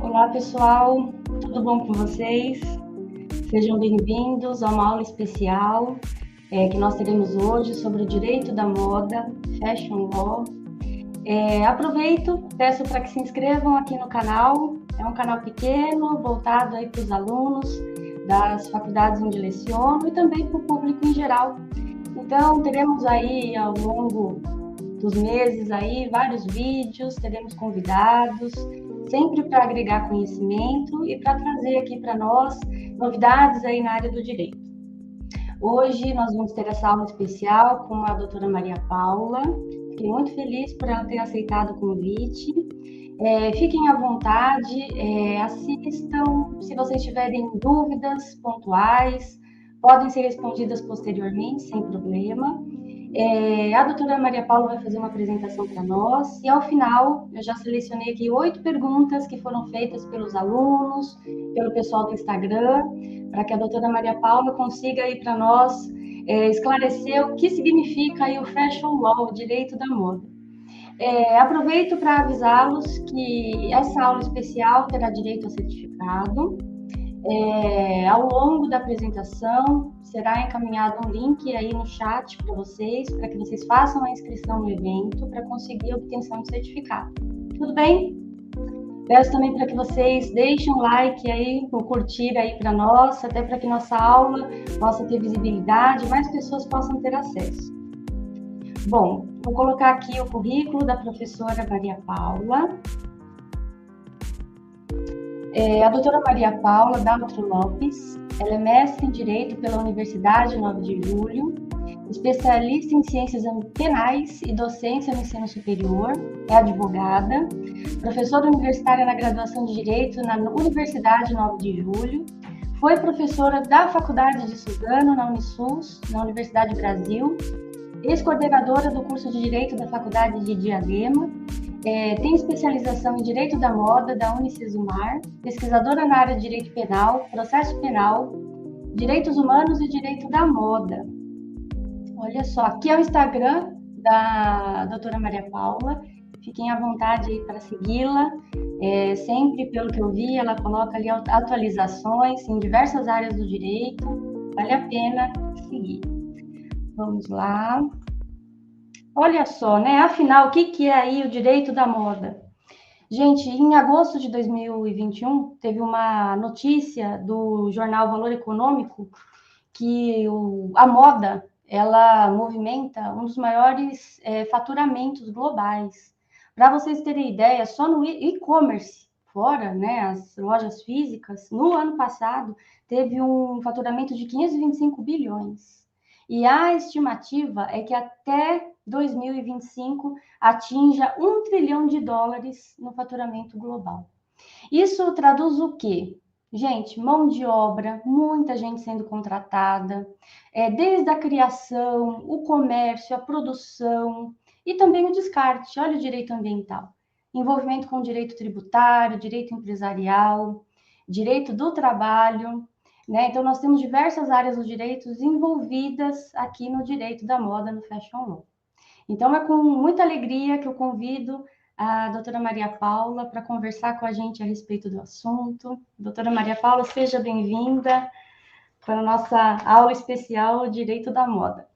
Olá, pessoal, tudo bom com vocês? Sejam bem-vindos a uma aula especial que nós teremos hoje sobre o direito da moda, Fashion Law. Aproveito, peço para que se inscrevam aqui no canal. É um canal pequeno, voltado aí para os alunos das faculdades onde leciono e também para o público em geral. Então, teremos aí ao longo dos meses aí vários vídeos, teremos convidados, sempre para agregar conhecimento e para trazer aqui para nós novidades aí na área do direito. Hoje nós vamos ter essa aula especial com a doutora Maria Paula. Fiquei muito feliz por ela ter aceitado o convite. Fiquem à vontade, assistam. Se vocês tiverem dúvidas pontuais, podem ser respondidas posteriormente, sem problema. A doutora Maria Paula vai fazer uma apresentação para nós e, ao final, eu já selecionei aqui 8 perguntas que foram feitas pelos alunos, pelo pessoal do Instagram, para que a doutora Maria Paula consiga aí para nós esclarecer o que significa aí o Fashion Law, o direito da moda. Aproveito para avisá-los que essa aula especial terá direito a certificado. Ao longo da apresentação, será encaminhado um link aí no chat para que vocês façam a inscrição no evento para conseguir a obtenção do certificado. Tudo bem? Peço também para que vocês deixem um like aí, um curtir aí para nós, até para que nossa aula possa ter visibilidade e mais pessoas possam ter acesso. Bom, vou colocar aqui o currículo da professora Maria Paula. A doutora Maria Paula Daltro Lopes, ela é mestre em Direito pela Universidade 9 de Julho, especialista em Ciências Penais e Docência no Ensino Superior, é advogada, professora universitária na graduação de Direito na Universidade 9 de Julho, foi professora da Faculdade de Suzano, na Unisus, na Universidade do Brasil, ex-coordenadora do curso de Direito da Faculdade de Diadema, tem especialização em Direito da Moda da Unicesumar, pesquisadora na área de Direito Penal, Processo Penal, Direitos Humanos e Direito da Moda. Olha só, aqui é o Instagram da doutora Maria Paula, fiquem à vontade aí para segui-la. Sempre, pelo que eu vi, ela coloca ali atualizações em diversas áreas do direito, vale a pena seguir. Vamos lá. Olha só, né? Afinal, o que é aí o direito da moda? Gente, em agosto de 2021, teve uma notícia do jornal Valor Econômico que a moda, ela movimenta um dos maiores faturamentos globais. Para vocês terem ideia, só no e-commerce, fora, né, as lojas físicas, no ano passado, teve um faturamento de 525 bilhões. E a estimativa é que até 2025 atinja $1 trilhão no faturamento global. Isso traduz o quê? Gente, mão de obra, muita gente sendo contratada, desde a criação, o comércio, a produção e também o descarte. Olha o direito ambiental, envolvimento com direito tributário, direito empresarial, direito do trabalho, né? Então, nós temos diversas áreas do direito envolvidas aqui no direito da moda, no Fashion Law. Então, é com muita alegria que eu convido a doutora Maria Paula para conversar com a gente a respeito do assunto. Doutora Maria Paula, seja bem-vinda para a nossa aula especial Direito da Moda.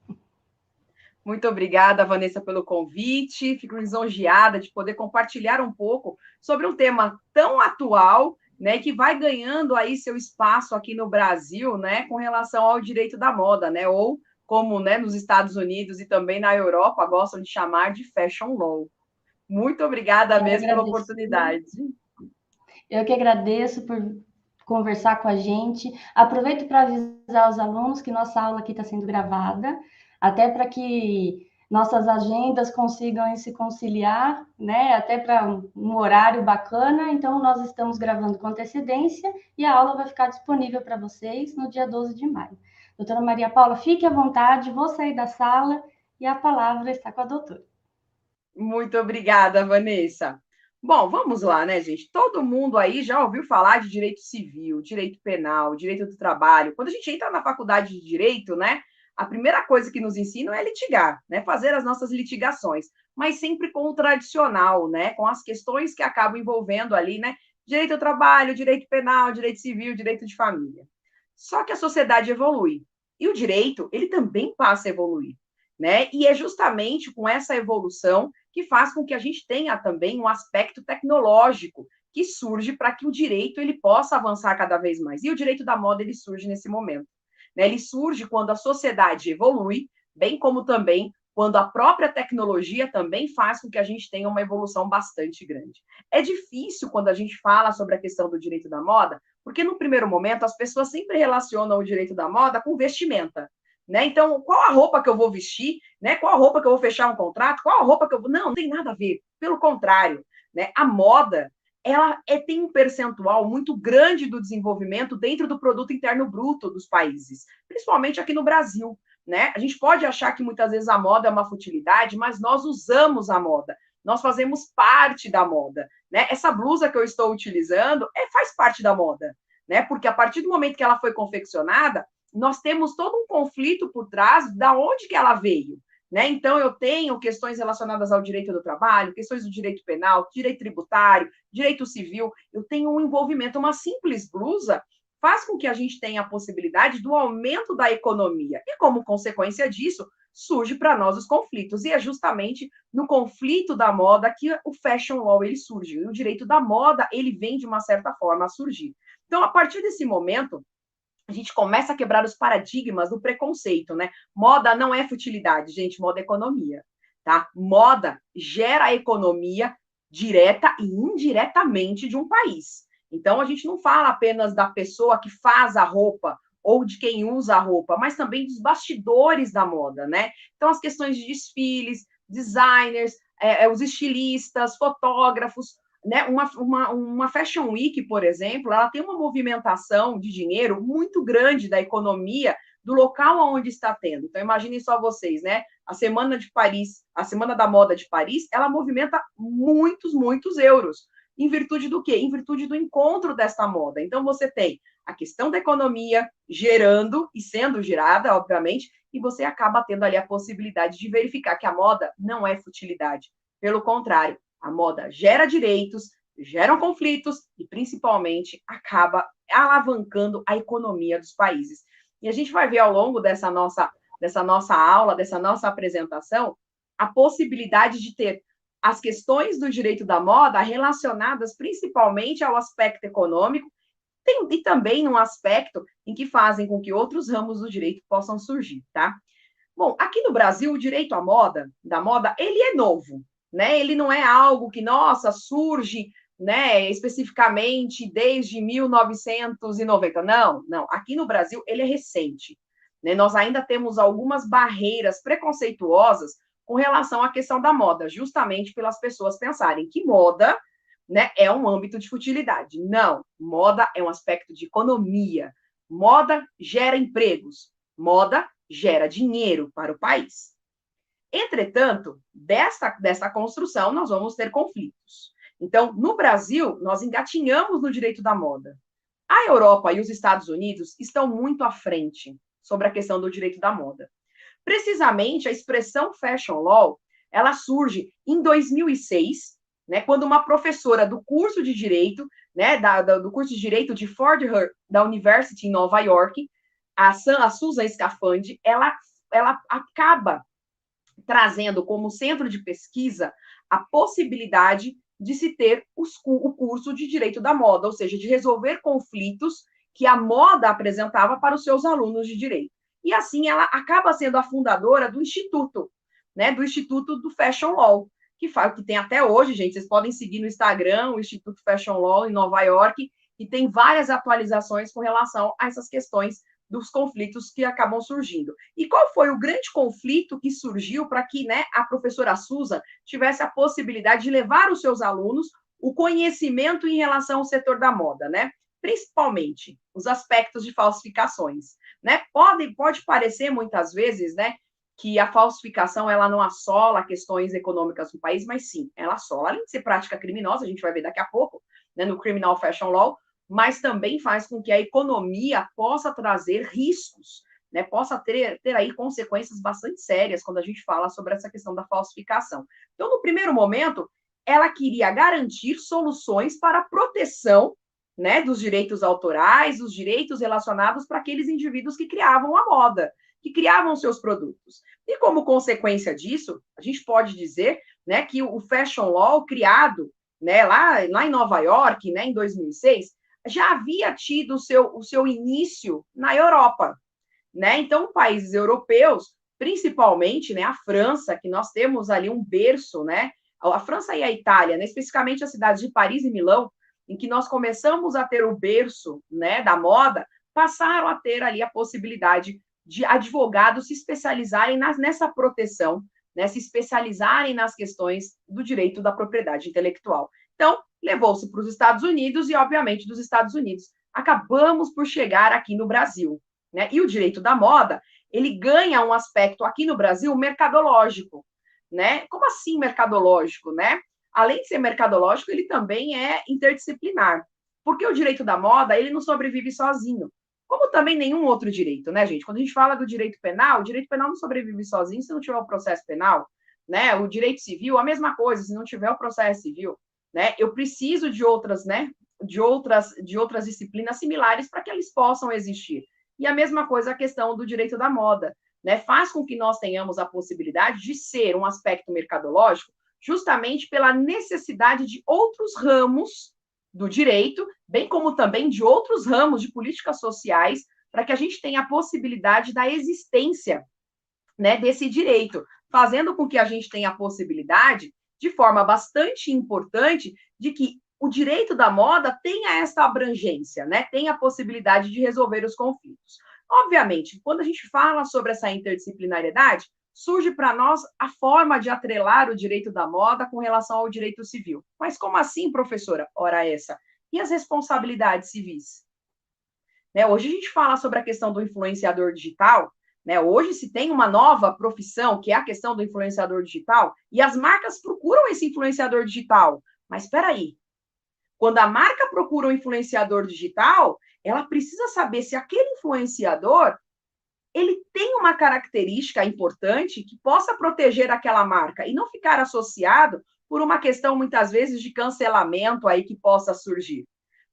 Muito obrigada, Vanessa, pelo convite. Fico lisonjeada de poder compartilhar um pouco sobre um tema tão atual, né, que vai ganhando aí seu espaço aqui no Brasil, né, com relação ao direito da moda, né, ou como, né, nos Estados Unidos e também na Europa gostam de chamar de Fashion Law. Muito obrigada mesmo pela oportunidade. Eu que agradeço por conversar com a gente. Aproveito para avisar os alunos que nossa aula aqui está sendo gravada, até para que nossas agendas consigam se conciliar, né? Até para um horário bacana. Então, nós estamos gravando com antecedência e a aula vai ficar disponível para vocês no dia 12 de maio. Doutora Maria Paula, fique à vontade, vou sair da sala e a palavra está com a doutora. Muito obrigada, Vanessa. Bom, vamos lá, né, gente? Todo mundo aí já ouviu falar de direito civil, direito penal, direito do trabalho. Quando a gente entra na faculdade de direito, né, a primeira coisa que nos ensinam é litigar, né, fazer as nossas litigações, mas sempre com o tradicional, né, com as questões que acabam envolvendo ali, né, direito ao trabalho, direito penal, direito civil, direito de família. Só que a sociedade evolui. E o direito, ele também passa a evoluir, né? E é justamente com essa evolução que faz com que a gente tenha também um aspecto tecnológico que surge para que o direito ele possa avançar cada vez mais. E o direito da moda ele surge nesse momento, né? Ele surge quando a sociedade evolui, bem como também quando a própria tecnologia também faz com que a gente tenha uma evolução bastante grande. É difícil quando a gente fala sobre a questão do direito da moda, porque no primeiro momento as pessoas sempre relacionam o direito da moda com vestimenta, né? Então, qual a roupa que eu vou vestir, né? Qual a roupa que eu vou fechar um contrato? Qual a roupa que eu vou... Não tem nada a ver. Pelo contrário, né? A moda, ela tem um percentual muito grande do desenvolvimento dentro do produto interno bruto dos países, principalmente aqui no Brasil, né? A gente pode achar que muitas vezes a moda é uma futilidade, mas nós usamos a moda, nós fazemos parte da moda, né? Essa blusa que eu estou utilizando faz parte da moda, né? Porque a partir do momento que ela foi confeccionada, nós temos todo um conflito por trás da onde que ela veio, né? Então eu tenho questões relacionadas ao direito do trabalho, questões do direito penal, direito tributário, direito civil, eu tenho um envolvimento, uma simples blusa faz com que a gente tenha a possibilidade do aumento da economia. E, como consequência disso, surge para nós os conflitos. E é justamente no conflito da moda que o fashion law ele surge. E o direito da moda ele vem, de uma certa forma, a surgir. Então, a partir desse momento, a gente começa a quebrar os paradigmas do preconceito, né? Moda não é futilidade, gente, moda é economia, tá? Moda gera a economia direta e indiretamente de um país. Então, a gente não fala apenas da pessoa que faz a roupa ou de quem usa a roupa, mas também dos bastidores da moda, né? Então, as questões de desfiles, designers, os estilistas, fotógrafos, né? Uma Fashion Week, por exemplo, ela tem uma movimentação de dinheiro muito grande da economia do local onde está tendo. Então, imaginem só vocês, né? A Semana de Paris, a Semana da Moda de Paris, ela movimenta muitos euros. Em virtude do quê? Em virtude do encontro desta moda. Então, você tem a questão da economia gerando e sendo gerada, obviamente, e você acaba tendo ali a possibilidade de verificar que a moda não é futilidade. Pelo contrário, a moda gera direitos, geram conflitos e, principalmente, acaba alavancando a economia dos países. E a gente vai ver ao longo dessa nossa aula, dessa nossa apresentação, a possibilidade de ter as questões do direito da moda relacionadas principalmente ao aspecto econômico e também um aspecto em que fazem com que outros ramos do direito possam surgir, tá? Bom, aqui no Brasil, o direito à moda, da moda, ele é novo, né? Ele não é algo que, nossa, surge, né, especificamente desde 1990. Não, não. Aqui no Brasil, ele é recente, né? Nós ainda temos algumas barreiras preconceituosas com relação à questão da moda, justamente pelas pessoas pensarem que moda, né, é um âmbito de futilidade. Não, moda é um aspecto de economia. Moda gera empregos. Moda gera dinheiro para o país. Entretanto, dessa construção, nós vamos ter conflitos. Então, no Brasil, nós engatinhamos no direito da moda. A Europa e os Estados Unidos estão muito à frente sobre a questão do direito da moda. Precisamente, a expressão fashion law, ela surge em 2006, né, quando uma professora do curso de direito, né, do curso de direito de Fordham, da University em Nova York, a Susan Scafandi, ela acaba trazendo como centro de pesquisa a possibilidade de se ter o curso de direito da moda, ou seja, de resolver conflitos que a moda apresentava para os seus alunos de direito. E assim ela acaba sendo a fundadora do Instituto, né, do Instituto do Fashion Law, que tem até hoje, gente, vocês podem seguir no Instagram, o Instituto Fashion Law em Nova York, e tem várias atualizações com relação a essas questões dos conflitos que acabam surgindo. E qual foi o grande conflito que surgiu para que, né, a professora Susan tivesse a possibilidade de levar os seus alunos o conhecimento em relação ao setor da moda, né? Principalmente os aspectos de falsificações, né? Pode parecer muitas vezes, né, que a falsificação ela não assola questões econômicas do país, mas sim, ela assola. Além de ser prática criminosa, a gente vai ver daqui a pouco, né, no Criminal Fashion Law, mas também faz com que a economia possa trazer riscos, né, possa ter aí consequências bastante sérias quando a gente fala sobre essa questão da falsificação. Então, no primeiro momento, ela queria garantir soluções para a proteção, né, dos direitos autorais, dos direitos relacionados para aqueles indivíduos que criavam a moda, que criavam seus produtos. E como consequência disso, a gente pode dizer, né, que o Fashion Law criado, né, lá em Nova York, né, em 2006, já havia tido o seu início na Europa, né? Então, países europeus, principalmente, né, a França, que nós temos ali um berço, né? A França e a Itália, né, especificamente as cidades de Paris e Milão, em que nós começamos a ter o berço, né, da moda, passaram a ter ali a possibilidade de advogados se especializarem nessa proteção, né, se especializarem nas questões do direito da propriedade intelectual. Então, levou-se para os Estados Unidos e, obviamente, dos Estados Unidos acabamos por chegar aqui no Brasil, né? E o direito da moda, ele ganha um aspecto aqui no Brasil mercadológico, né? Como assim mercadológico, né? Além de ser mercadológico, ele também é interdisciplinar, porque o direito da moda, ele não sobrevive sozinho, como também nenhum outro direito, né, gente? Quando a gente fala do direito penal, o direito penal não sobrevive sozinho se não tiver o processo penal, né? O direito civil, a mesma coisa, se não tiver o processo civil, né? Eu preciso de outras, né? De outras disciplinas similares para que eles possam existir. E a mesma coisa a questão do direito da moda, né? Faz com que nós tenhamos a possibilidade de ser um aspecto mercadológico justamente pela necessidade de outros ramos do direito, bem como também de outros ramos de políticas sociais, para que a gente tenha a possibilidade da existência, né, desse direito, fazendo com que a gente tenha a possibilidade, de forma bastante importante, de que o direito da moda tenha essa abrangência, né, tenha a possibilidade de resolver os conflitos. Obviamente, quando a gente fala sobre essa interdisciplinariedade, surge para nós a forma de atrelar o direito da moda com relação ao direito civil. Mas como assim, professora? Ora essa. E as responsabilidades civis? Né, hoje a gente fala sobre a questão do influenciador digital, né? Hoje se tem uma nova profissão, que é a questão do influenciador digital, e as marcas procuram esse influenciador digital. Mas espera aí, quando a marca procura um influenciador digital, ela precisa saber se aquele influenciador ele tem uma característica importante que possa proteger aquela marca e não ficar associado por uma questão, muitas vezes, de cancelamento aí que possa surgir,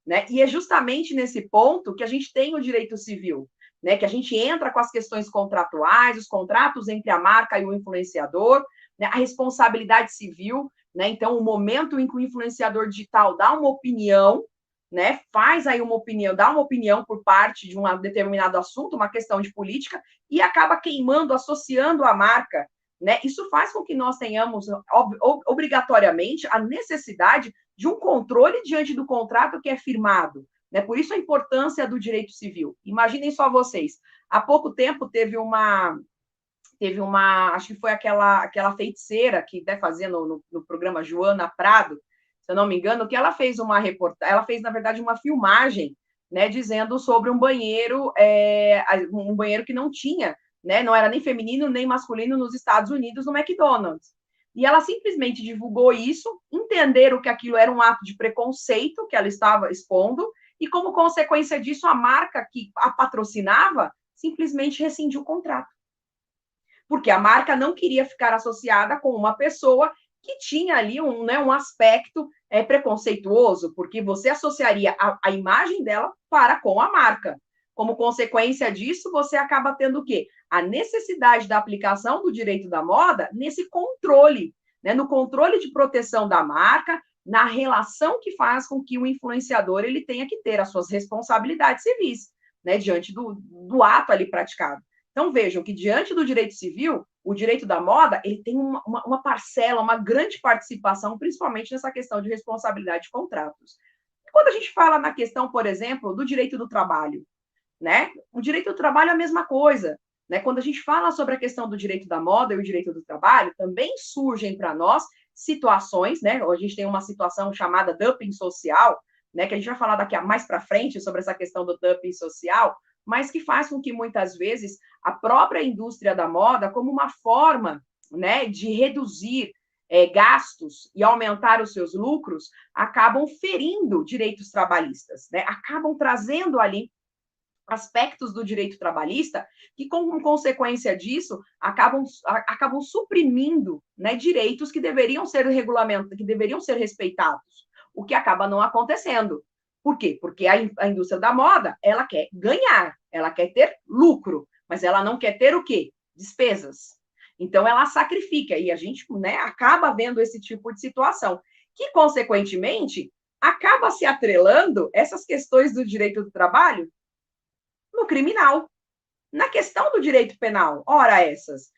né? E é justamente nesse ponto que a gente tem o direito civil, né? Que a gente entra com as questões contratuais, os contratos entre a marca e o influenciador, né? A responsabilidade civil, né? Então, o momento em que o influenciador digital dá uma opinião, né, faz aí uma opinião, dá uma opinião por parte de um determinado assunto, uma questão de política, e acaba queimando, associando a marca, né? Isso faz com que nós tenhamos, obrigatoriamente, a necessidade de um controle diante do contrato que é firmado, né? Por isso a importância do direito civil. Imaginem só vocês, há pouco tempo teve uma, acho que foi aquela feiticeira que fazia no programa Joana Prado, se eu não me engano, que ela fez uma reportagem, ela fez, na verdade, uma filmagem, né, dizendo sobre um banheiro que não tinha, né, não era nem feminino nem masculino nos Estados Unidos, no McDonald's. E ela simplesmente divulgou isso, entenderam que aquilo era um ato de preconceito que ela estava expondo, e como consequência disso, a marca que a patrocinava simplesmente rescindiu o contrato. Porque a marca não queria ficar associada com uma pessoa que tinha ali um aspecto preconceituoso, porque você associaria a imagem dela para com a marca. Como consequência disso, você acaba tendo o quê? A necessidade da aplicação do direito da moda nesse controle, né? No controle de proteção da marca, na relação que faz com que o influenciador ele tenha que ter as suas responsabilidades civis, né? Diante do ato ali praticado. Então, vejam que, diante do direito civil, o direito da moda ele tem uma parcela, uma grande participação, principalmente nessa questão de responsabilidade de contratos. Quando a gente fala na questão, por exemplo, do direito do trabalho, né? O direito do trabalho é a mesma coisa, né? Quando a gente fala sobre a questão do direito da moda e o direito do trabalho, também surgem para nós situações, né? A gente tem uma situação chamada dumping social, né? Que a gente vai falar daqui a mais para frente sobre essa questão do dumping social, mas que faz com que, muitas vezes, a própria indústria da moda, como uma forma, né, de reduzir gastos e aumentar os seus lucros, acabam ferindo direitos trabalhistas, né? Acabam trazendo ali aspectos do direito trabalhista que, como consequência disso, acabam suprimindo, né, direitos que deveriam ser regulamentados, que deveriam ser respeitados, o que acaba não acontecendo. Por quê? Porque a indústria da moda, ela quer ganhar, ela quer ter lucro, mas ela não quer ter o quê? Despesas. Então, ela sacrifica, e a gente, né, acaba vendo esse tipo de situação, que, consequentemente, acaba se atrelando essas questões do direito do trabalho no criminal, na questão do direito penal. Ora, essas.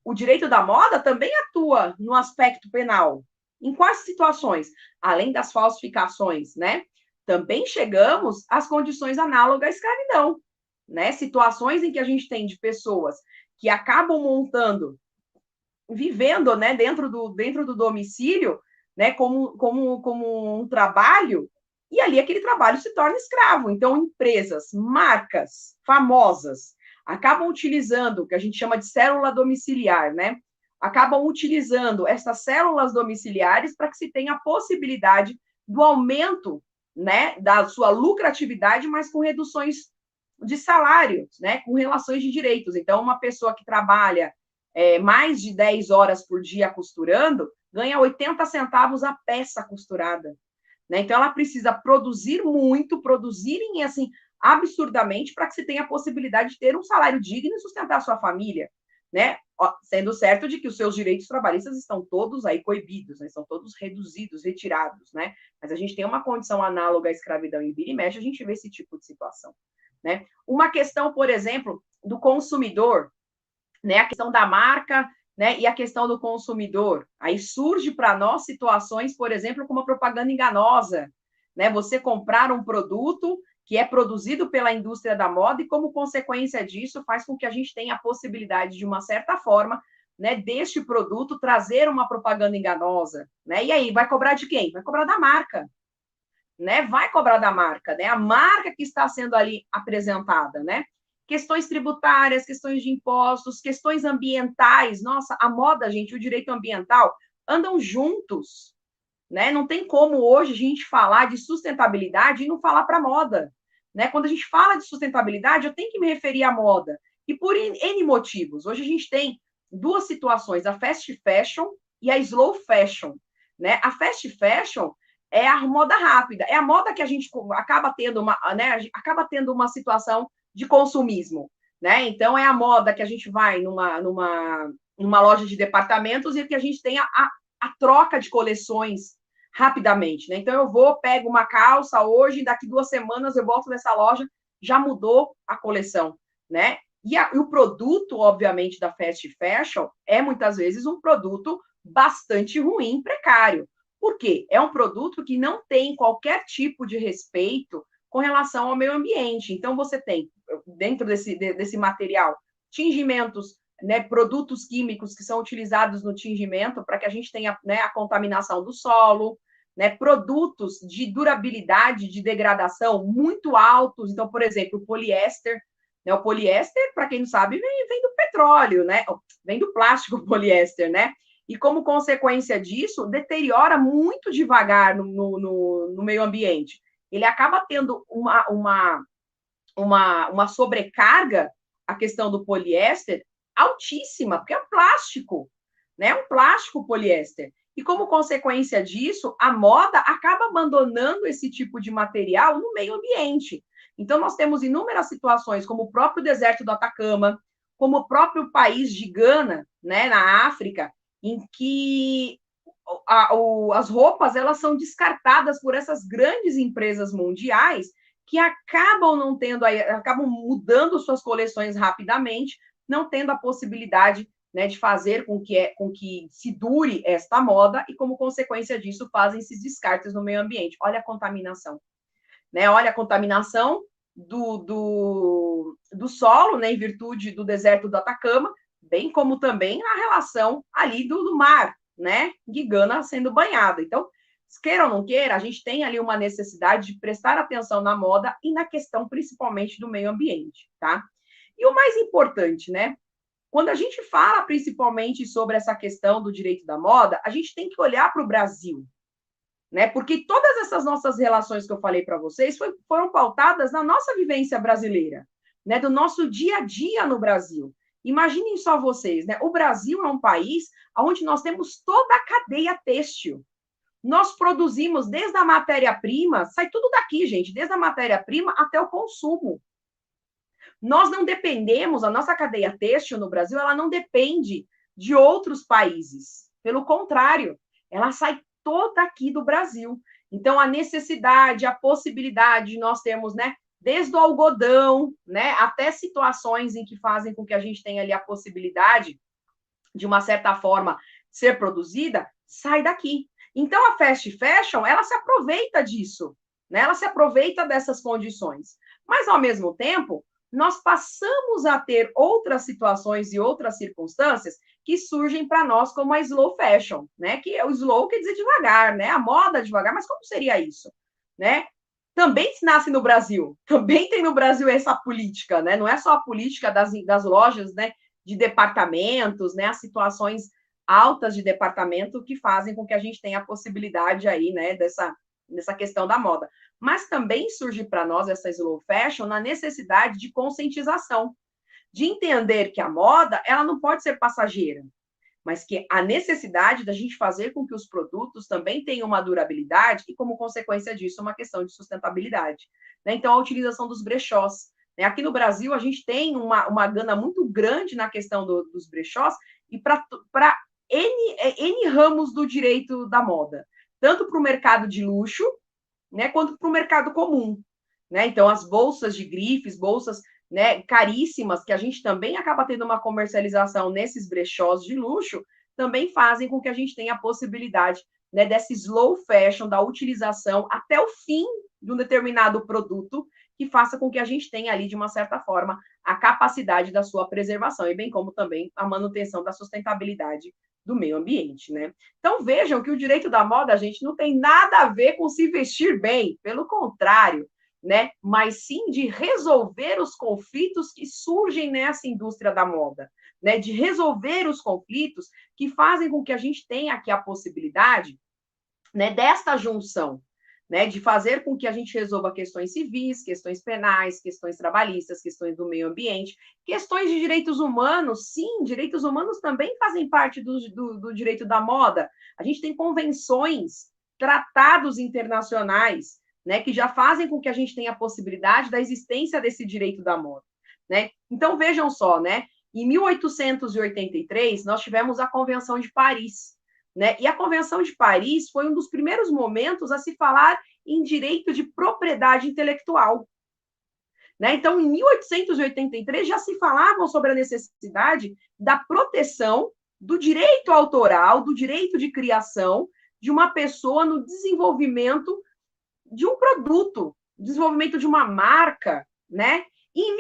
O direito da moda também atua no aspecto penal. Em quais situações? Além das falsificações, né? Também chegamos às condições análogas à escravidão, né? Situações em que a gente tem de pessoas que acabam montando, vivendo, né, dentro do domicílio, né, como um trabalho, e ali aquele trabalho se torna escravo. Então, empresas, marcas famosas, acabam utilizando o que a gente chama de célula domiciliar, né? Acabam utilizando essas células domiciliares para que se tenha a possibilidade do aumento, né, da sua lucratividade, mas com reduções de salários, né, com relações de direitos. Então, uma pessoa que trabalha mais de 10 horas por dia costurando, ganha 80 centavos a peça costurada. Né? Então, ela precisa produzir muito, produzirem assim, absurdamente, para que se tenha a possibilidade de ter um salário digno e sustentar a sua família. Né? Sendo certo de que os seus direitos trabalhistas estão todos aí coibidos, né? Estão todos reduzidos, retirados. Né? Mas a gente tem uma condição análoga à escravidão em vira e mexe, a gente vê esse tipo de situação. Né? Uma questão, por exemplo, do consumidor, né, a questão da marca, né, e a questão do consumidor. Aí surge para nós situações, por exemplo, como a propaganda enganosa, né? Você comprar um produto que é produzido pela indústria da moda e, como consequência disso, faz com que a gente tenha a possibilidade, de uma certa forma, né, deste produto trazer uma propaganda enganosa, né? E aí, vai cobrar de quem? Vai cobrar da marca, né? Vai cobrar da marca, né? A marca que está sendo ali apresentada, né? Questões tributárias, questões de impostos, questões ambientais. Nossa, a moda, gente, o direito ambiental andam juntos, né? Não tem como hoje a gente falar de sustentabilidade e não falar para moda, né? Quando a gente fala de sustentabilidade, eu tenho que me referir à moda. E por N motivos. Hoje a gente tem duas situações, a fast fashion e a slow fashion, né? A fast fashion é a moda rápida, é a moda que a gente acaba tendo uma situação de consumismo, né? Então é a moda que a gente vai numa loja de departamentos e que a gente tem a troca de coleções rapidamente, né? Então eu pego uma calça hoje, daqui 2 semanas eu volto nessa loja, já mudou a coleção, né? E o produto, obviamente, da fast fashion é muitas vezes um produto bastante ruim, precário. Por quê? É um produto que não tem qualquer tipo de respeito com relação ao meio ambiente. Então, você tem, dentro desse material, tingimentos, né, produtos químicos que são utilizados no tingimento para que a gente tenha, né, a contaminação do solo, né, produtos de durabilidade, de degradação muito altos. Então, por exemplo, o poliéster. Né, o poliéster, para quem não sabe, vem do petróleo, né? Vem do plástico poliéster, né? E, como consequência disso, deteriora muito devagar no meio ambiente. Ele acaba tendo uma sobrecarga, a questão do poliéster, altíssima, porque é um plástico, né? É um plástico poliéster. E, como consequência disso, a moda acaba abandonando esse tipo de material no meio ambiente. Então, nós temos inúmeras situações, como o próprio deserto do Atacama, como o próprio país de Gana, né, na África, em que as roupas elas são descartadas por essas grandes empresas mundiais que acabam mudando suas coleções rapidamente, não tendo a possibilidade, né, de fazer com que se dure esta moda e, como consequência disso, fazem esses descartes no meio ambiente. Olha a contaminação. Né? Olha a contaminação do solo, né, em virtude do deserto do Atacama, bem como também a relação ali do mar, né, de Gana sendo banhada. Então, queira ou não queira, a gente tem ali uma necessidade de prestar atenção na moda e na questão principalmente do meio ambiente, tá? E o mais importante, né, quando a gente fala principalmente sobre essa questão do direito da moda, a gente tem que olhar para o Brasil, né? Porque todas essas nossas relações que eu falei para vocês foram pautadas na nossa vivência brasileira, né? Do nosso dia a dia no Brasil. Imaginem só vocês, né? O Brasil é um país onde nós temos toda a cadeia têxtil. Nós produzimos desde a matéria-prima, sai tudo daqui, gente, desde a matéria-prima até o consumo. Nós não dependemos, a nossa cadeia têxtil no Brasil, ela não depende de outros países. Pelo contrário, ela sai toda aqui do Brasil. Então, a necessidade, a possibilidade de nós termos, né, desde o algodão, né, até situações em que fazem com que a gente tenha ali a possibilidade de uma certa forma ser produzida, sai daqui. Então, a fast fashion, ela se aproveita disso, né? Ela se aproveita dessas condições. Mas, ao mesmo tempo, nós passamos a ter outras situações e outras circunstâncias que surgem para nós como a slow fashion, né? Que é o slow quer dizer devagar, né? A moda devagar, mas como seria isso, né? Também se nasce no Brasil, também tem no Brasil essa política, né? Não é só a política das lojas, né? De departamentos, né? As situações altas de departamento que fazem com que a gente tenha a possibilidade aí, né? Dessa questão da moda. Mas também surge para nós essa slow fashion na necessidade de conscientização, de entender que a moda, ela não pode ser passageira, mas que a necessidade da gente fazer com que os produtos também tenham uma durabilidade e, como consequência disso, uma questão de sustentabilidade. Né? Então, a utilização dos brechós. Né? Aqui no Brasil, a gente tem uma gana muito grande na questão dos brechós e para N ramos do direito da moda, tanto para o mercado de luxo, né, quanto para o mercado comum. Né? Então, as bolsas de grifes, bolsas, né, caríssimas, que a gente também acaba tendo uma comercialização nesses brechós de luxo, também fazem com que a gente tenha a possibilidade, né, dessa slow fashion, da utilização até o fim de um determinado produto, que faça com que a gente tenha ali, de uma certa forma, a capacidade da sua preservação, e bem como também a manutenção da sustentabilidade do meio ambiente, né? Então, vejam que o direito da moda, gente, não tem nada a ver com se vestir bem, pelo contrário, né? Mas sim de resolver os conflitos que surgem nessa indústria da moda, né? De resolver os conflitos que fazem com que a gente tenha aqui a possibilidade, né, desta junção, né, de fazer com que a gente resolva questões civis, questões penais, questões trabalhistas, questões do meio ambiente, questões de direitos humanos. Sim, direitos humanos também fazem parte do direito da moda. A gente tem convenções, tratados internacionais, né, que já fazem com que a gente tenha a possibilidade da existência desse direito da moda. Né? Então, vejam só, né, em 1883, nós tivemos a Convenção de Paris, né? E a Convenção de Paris foi um dos primeiros momentos a se falar em direito de propriedade intelectual. Né? Então, em 1883, já se falavam sobre a necessidade da proteção do direito autoral, do direito de criação de uma pessoa no desenvolvimento de um produto, desenvolvimento de uma marca. Né? E em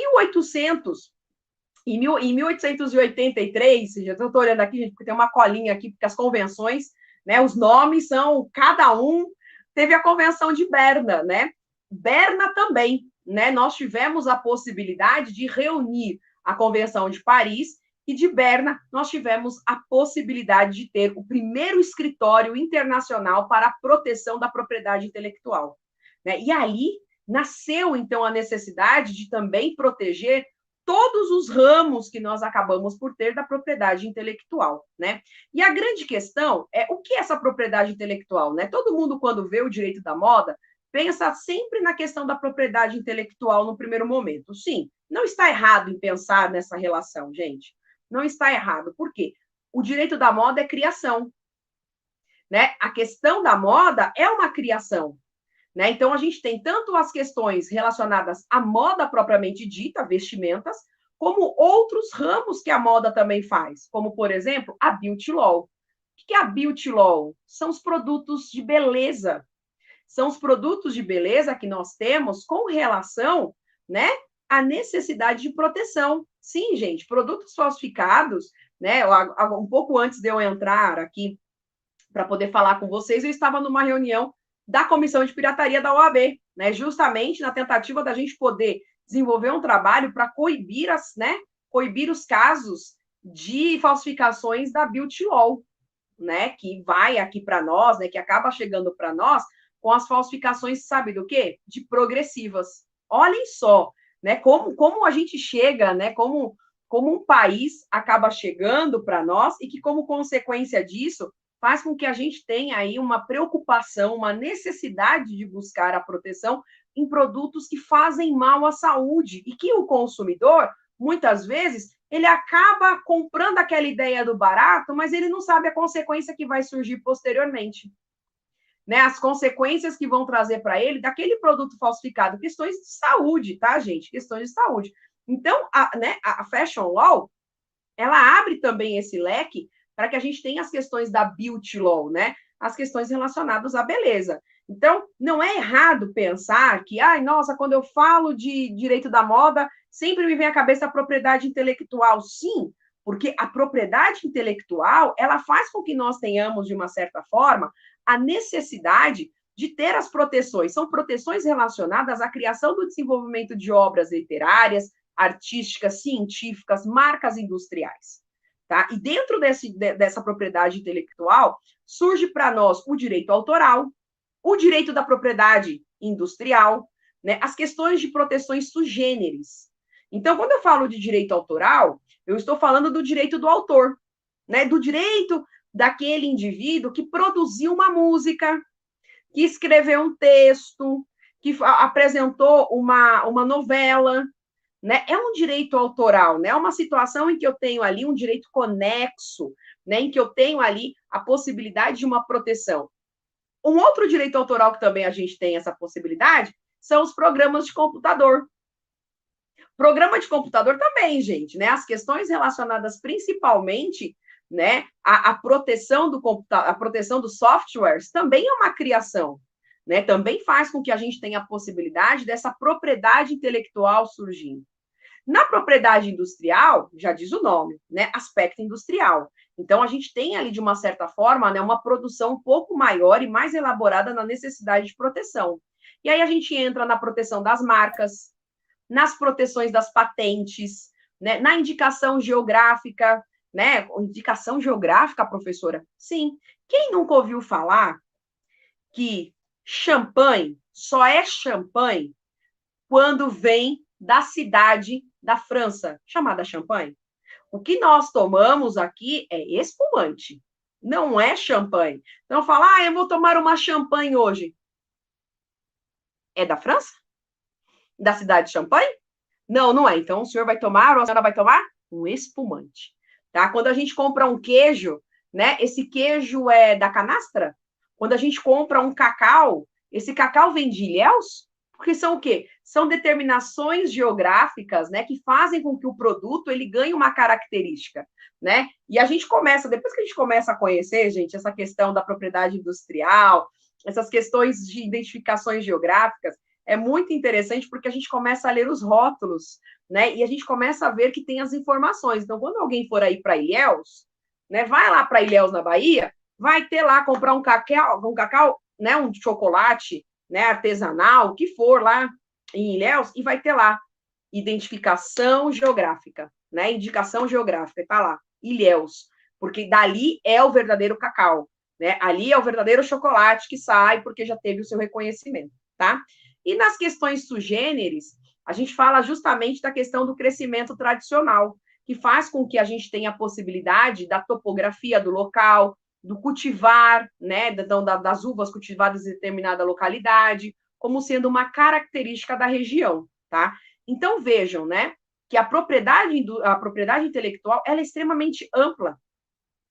1883, já estou olhando aqui, gente, porque tem uma colinha aqui, porque as convenções, né, os nomes são, cada um teve a Convenção de Berna, né? Berna também, né? Nós tivemos a possibilidade de reunir a Convenção de Paris e de Berna nós tivemos a possibilidade de ter o primeiro escritório internacional para a proteção da propriedade intelectual. Né? E ali nasceu, então, a necessidade de também proteger todos os ramos que nós acabamos por ter da propriedade intelectual, né? E a grande questão é o que é essa propriedade intelectual, né? Todo mundo, quando vê o direito da moda, pensa sempre na questão da propriedade intelectual no primeiro momento. Sim, não está errado em pensar nessa relação, gente. Não está errado. Por quê? O direito da moda é criação, né? A questão da moda é uma criação. Né? Então, a gente tem tanto as questões relacionadas à moda propriamente dita, vestimentas, como outros ramos que a moda também faz, como, por exemplo, a beauty law. O que é a beauty law? São os produtos de beleza. São os produtos de beleza que nós temos com relação, né, à necessidade de proteção. Sim, gente, produtos falsificados, né? Um pouco antes de eu entrar aqui para poder falar com vocês, eu estava numa reunião da Comissão de Pirataria da OAB, né? Justamente na tentativa da gente poder desenvolver um trabalho para coibir, coibir os casos de falsificações da beauty law. né, que vai aqui para nós, né, que acaba chegando para nós com as falsificações, sabe do quê? De progressivas. Olhem só, né, como a gente chega, né, como um país acaba chegando para nós e que, como consequência disso, faz com que a gente tenha aí uma preocupação, uma necessidade de buscar a proteção em produtos que fazem mal à saúde e que o consumidor, muitas vezes, ele acaba comprando aquela ideia do barato, mas ele não sabe a consequência que vai surgir posteriormente. Né, as consequências que vão trazer para ele daquele produto falsificado, questões de saúde, tá, gente? Questões de saúde. Então, a Fashion Law, ela abre também esse leque para que a gente tenha as questões da Beauty Law, né? As questões relacionadas à beleza. Então, não é errado pensar que, ai, nossa, quando eu falo de direito da moda, sempre me vem à cabeça a propriedade intelectual. Sim, porque a propriedade intelectual, ela faz com que nós tenhamos, de uma certa forma, a necessidade de ter as proteções. São proteções relacionadas à criação do desenvolvimento de obras literárias, artísticas, científicas, marcas industriais. Tá? E dentro dessa propriedade intelectual, surge para nós o direito autoral, o direito da propriedade industrial, né? As questões de proteções sugêneres. Então, quando eu falo de direito autoral, eu estou falando do direito do autor, né? Do direito daquele indivíduo que produziu uma música, que escreveu um texto, que apresentou uma novela, né? É um direito autoral, né? É uma situação em que eu tenho ali um direito conexo, né? Em que eu tenho ali a possibilidade de uma proteção. Um outro direito autoral que também a gente tem essa possibilidade são os programas de computador. Programa de computador também, gente, né? As questões relacionadas principalmente, né, a proteção do computador, a proteção dos softwares também é uma criação, né? Também faz com que a gente tenha a possibilidade dessa propriedade intelectual surgindo. Na propriedade industrial, já diz o nome, né? Aspecto industrial. Então, a gente tem ali, de uma certa forma, né, uma produção um pouco maior e mais elaborada na necessidade de proteção. E aí a gente entra na proteção das marcas, nas proteções das patentes, né, na indicação geográfica, né? Indicação geográfica, professora? Sim. Quem nunca ouviu falar que champanhe só é champanhe quando vem da cidade da França, chamada Champagne? O que nós tomamos aqui é espumante, não é champanhe. Então, fala, eu vou tomar uma champanhe hoje. É da França? Da cidade de Champagne? Não, não é. Então, o senhor vai tomar, ou a senhora vai tomar um espumante. Tá? Quando a gente compra um queijo, né? Esse queijo é da canastra? Quando a gente compra um cacau, esse cacau vem de Ilhéus? Porque são o quê? São determinações geográficas, né, que fazem com que o produto ele ganhe uma característica, né? E a gente começa, depois que a gente começa a conhecer, gente, essa questão da propriedade industrial, essas questões de identificações geográficas, é muito interessante porque a gente começa a ler os rótulos, né? E a gente começa a ver que tem as informações. Então, quando alguém for aí para Ilhéus, né, vai lá para Ilhéus, na Bahia, vai ter lá comprar um cacau, né, um chocolate, né, artesanal, o que for lá em Ilhéus, e vai ter lá identificação geográfica, né, indicação geográfica, está lá, Ilhéus, porque dali é o verdadeiro cacau, né, ali é o verdadeiro chocolate que sai porque já teve o seu reconhecimento, tá? E nas questões sugêneres, a gente fala justamente da questão do crescimento tradicional, que faz com que a gente tenha a possibilidade da topografia do local, do cultivar, né, das uvas cultivadas em determinada localidade, como sendo uma característica da região, tá? Então, vejam, né, que a propriedade intelectual, ela é extremamente ampla,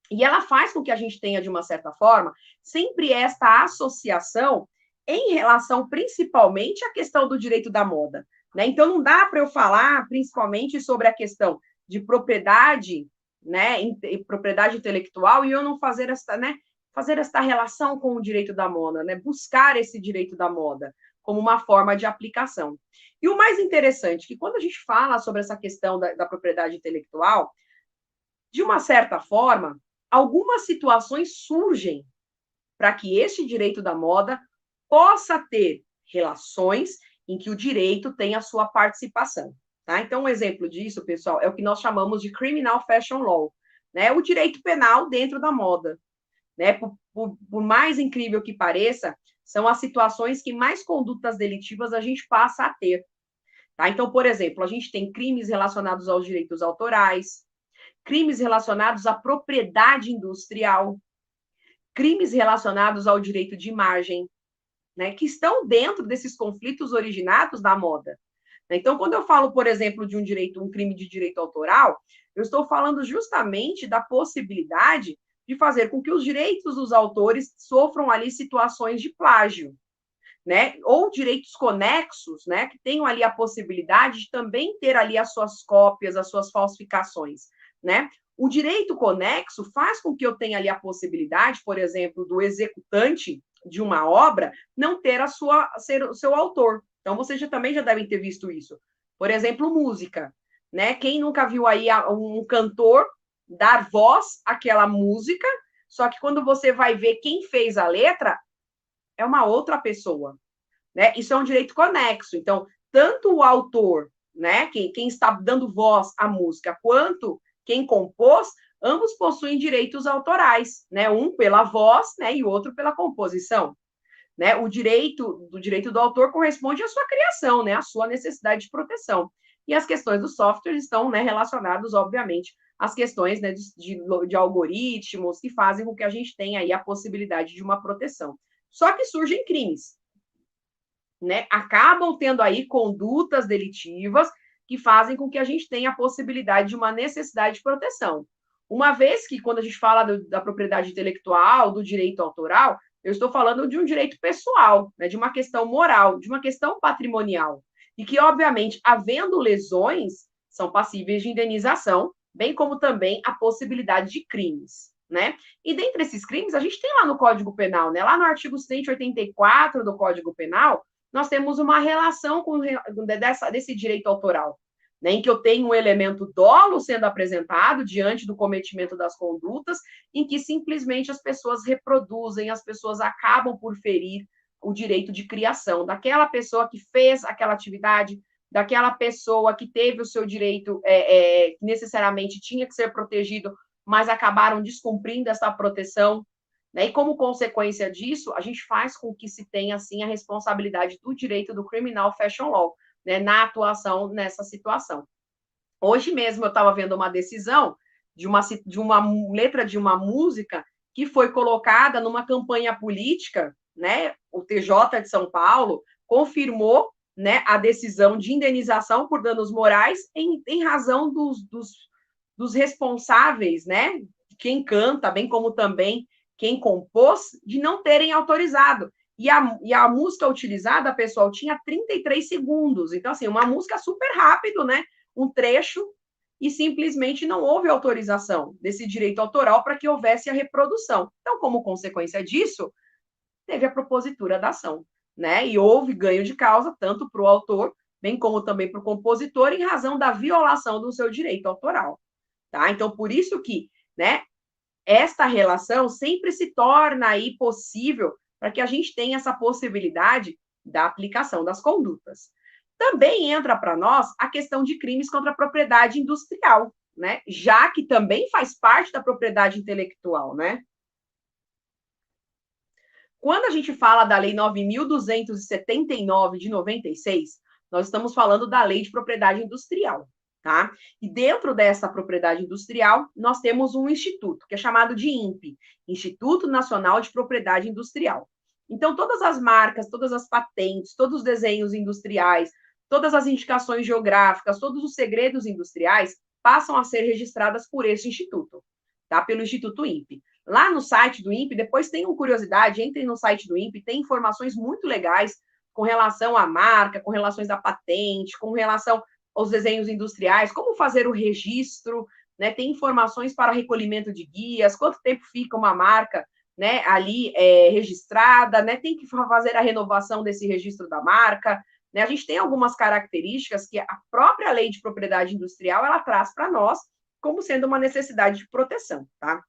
e ela faz com que a gente tenha, de uma certa forma, sempre esta associação em relação, principalmente, à questão do direito da moda, né? Então, não dá para eu falar, principalmente, sobre a questão de propriedade, né, propriedade intelectual, e eu não fazer esta relação com o direito da moda, né, buscar esse direito da moda como uma forma de aplicação. E o mais interessante, que quando a gente fala sobre essa questão da propriedade intelectual, de uma certa forma, algumas situações surgem para que este direito da moda possa ter relações em que o direito tem a sua participação. Tá? Então, um exemplo disso, pessoal, é o que nós chamamos de criminal fashion law, né? O direito penal dentro da moda. né? Por mais incrível que pareça, são as situações que mais condutas delitivas a gente passa a ter. Tá? Então, por exemplo, a gente tem crimes relacionados aos direitos autorais, crimes relacionados à propriedade industrial, crimes relacionados ao direito de imagem, né, que estão dentro desses conflitos originados da moda. Então, quando eu falo, por exemplo, de um crime de direito autoral, eu estou falando justamente da possibilidade de fazer com que os direitos dos autores sofram ali situações de plágio, né? Ou direitos conexos, né? Que tenham ali a possibilidade de também ter ali as suas cópias, as suas falsificações, né? O direito conexo faz com que eu tenha ali a possibilidade, por exemplo, do executante de uma obra não ter ser o seu autor. Então, vocês também já devem ter visto isso. Por exemplo, música, né? Quem nunca viu aí um cantor dar voz àquela música, só que quando você vai ver quem fez a letra, é uma outra pessoa, né? Isso é um direito conexo. Então, tanto o autor, né, quem está dando voz à música, quanto quem compôs, ambos possuem direitos autorais, né? Um pela voz, né, e o outro pela composição. Né? O direito do autor corresponde à sua criação, né? À sua necessidade de proteção. E as questões do software estão, né, relacionadas, obviamente, às questões, né, de algoritmos que fazem com que a gente tenha aí a possibilidade de uma proteção. Só que surgem crimes, né? Acabam tendo aí condutas delitivas que fazem com que a gente tenha a possibilidade de uma necessidade de proteção. Uma vez que, quando a gente fala da propriedade intelectual, do direito autoral, eu estou falando de um direito pessoal, né, de uma questão moral, de uma questão patrimonial. E que, obviamente, havendo lesões, são passíveis de indenização, bem como também a possibilidade de crimes. Né? E dentre esses crimes, a gente tem lá no Código Penal, né? Lá no artigo 184 do Código Penal, nós temos uma relação desse direito autoral, né, em que eu tenho um elemento dolo sendo apresentado diante do cometimento das condutas, em que simplesmente as pessoas reproduzem, as pessoas acabam por ferir o direito de criação daquela pessoa que fez aquela atividade, daquela pessoa que teve o seu direito que necessariamente tinha que ser protegido, mas acabaram descumprindo essa proteção. Né? E como consequência disso, a gente faz com que se tenha, assim, a responsabilidade do direito do criminal fashion law, né, na atuação nessa situação. Hoje mesmo eu estava vendo uma decisão de uma letra de uma música que foi colocada numa campanha política, né? O TJ de São Paulo confirmou, né, a decisão de indenização por danos morais em razão dos responsáveis, né? Quem canta, bem como também quem compôs, de não terem autorizado. E a música utilizada, pessoal, tinha 33 segundos. Então, assim, uma música super rápido, né? Um trecho, e simplesmente não houve autorização desse direito autoral para que houvesse a reprodução. Então, como consequência disso, teve a propositura da ação, né? E houve ganho de causa, tanto para o autor, bem como também para o compositor, em razão da violação do seu direito autoral. Tá? Então, por isso que, né, esta relação sempre se torna aí possível para que a gente tenha essa possibilidade da aplicação das condutas. Também entra para nós a questão de crimes contra a propriedade industrial, né? Já que também faz parte da propriedade intelectual, né? Quando a gente fala da Lei 9.279 de 96, nós estamos falando da Lei de Propriedade Industrial, tá? E dentro dessa propriedade industrial, nós temos um instituto, que é chamado de INPE, Instituto Nacional de Propriedade Industrial. Então, todas as marcas, todas as patentes, todos os desenhos industriais, todas as indicações geográficas, todos os segredos industriais passam a ser registradas por esse instituto, tá? Pelo Instituto INPE. Lá no site do INPE, depois tenham curiosidade, entrem no site do INPE, tem informações muito legais com relação à marca, com relações à patente, com relação aos desenhos industriais, como fazer o registro, né? Tem informações para recolhimento de guias, quanto tempo fica uma marca, né, ali registrada, né? Tem que fazer a renovação desse registro da marca, né? A gente tem algumas características que a própria Lei de Propriedade Industrial ela traz para nós como sendo uma necessidade de proteção, tá?